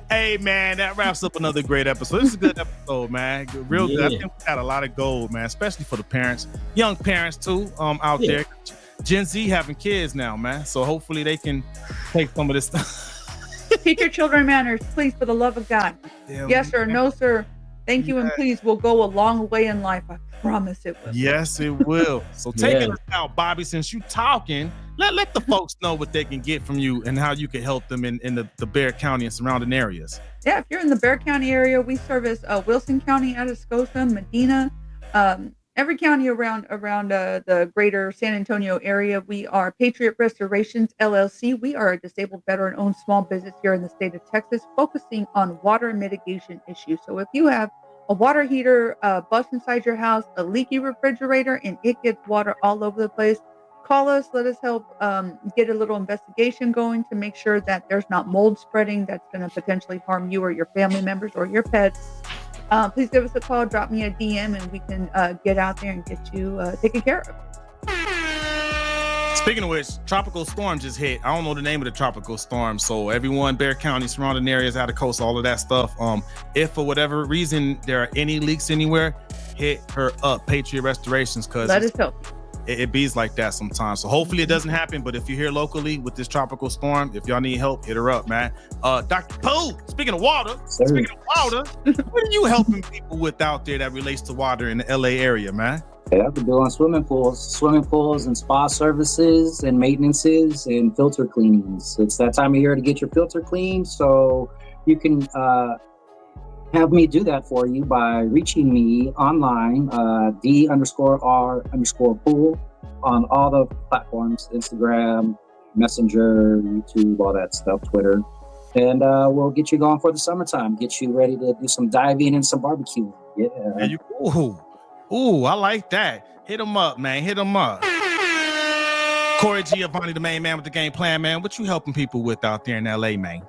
Hey, man, that wraps up another great episode. This is a good episode, man. Real good. I think we got a lot of gold, man, especially for the parents, young parents too, out there. Gen Z having kids now, man. So hopefully they can take some of this stuff. Teach your children manners, please, for the love of God. Yes, sir. No, sir. Thank you and please will go a long way in life. I promise it will. Yes, it will. So taking us out, Bobby, since you talking, let the folks know what they can get from you and how you can help them in the Bexar County and surrounding areas. Yeah, if you're in the Bexar County area, we service Wilson County, Atascosa, Medina, every county around the greater San Antonio area. We are Patriot Restorations, LLC. We are a disabled veteran-owned small business here in the state of Texas, focusing on water mitigation issues. So if you have a water heater bust inside your house, a leaky refrigerator, and it gets water all over the place, call us. Let us help get a little investigation going to make sure that there's not mold spreading that's going to potentially harm you or your family members or your pets. Please give us a call, drop me a DM, and we can get out there and get you taken care of. Speaking of which, tropical storm just hit. I don't know the name of the tropical storm. So everyone, Bexar County, surrounding areas, out of coast, all of that stuff. If for whatever reason there are any leaks anywhere, hit her up, Patriot Restorations, because let us help you. It bees like that sometimes. So hopefully it doesn't happen. But if you're here locally with this tropical storm, if y'all need help, hit her up, man. Dr. Pooh, speaking of water, what are you helping people with out there that relates to water in the LA area, man? Yeah, I've been doing swimming pools and spa services and maintenances and filter cleanings. It's that time of year to get your filter cleaned. So you can have me do that for you by reaching me online, D_R_pool on all the platforms, Instagram, Messenger, YouTube, all that stuff, Twitter. And we'll get you going for the summertime, get you ready to do some diving and some barbecue. Yeah. Ooh, I like that. Hit him up, man. Hit him up. Corey Giovanni, the main man with the game plan, man. What you helping people with out there in LA, man?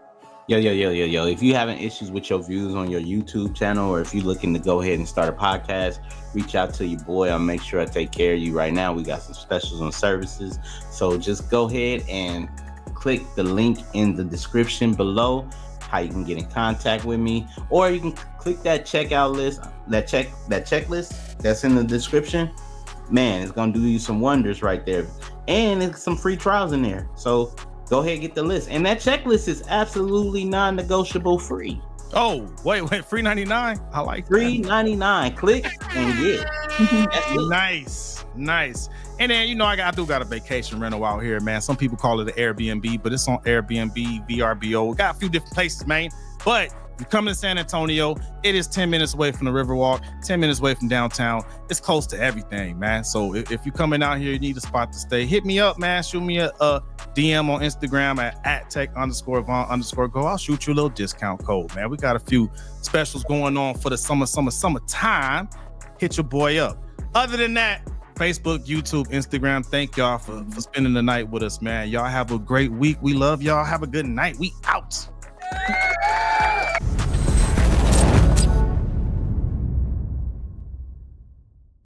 Yo. If you having issues with your views on your YouTube channel, or if you're looking to go ahead and start a podcast, reach out to your boy. I'll make sure I take care of you right now. We got some specials on services. So just go ahead and click the link in the description below, how you can get in contact with me, or you can click that checkout list, that checklist that's in the description. Man, it's gonna do you some wonders right there, and it's some free trials in there. So go ahead and get the list, and that checklist is absolutely non-negotiable free. Oh, wait, free 99. I like free 99. Click and get. Nice. And then I do got a vacation rental out here, man. Some people call it an Airbnb, but it's on Airbnb, VRBO. We got a few different places, man. But you come to San Antonio, it is 10 minutes away from the Riverwalk, 10 minutes away from downtown. It's close to everything, man. So if you're coming out here, you need a spot to stay, hit me up, man. Shoot me a DM on Instagram at @tech_Von_go. I'll shoot you a little discount code, man. We got a few specials going on for the summertime. Hit your boy up. Other than that, Facebook, YouTube, Instagram, thank y'all for spending the night with us, man. Y'all have a great week. We love y'all. Have a good night. We out.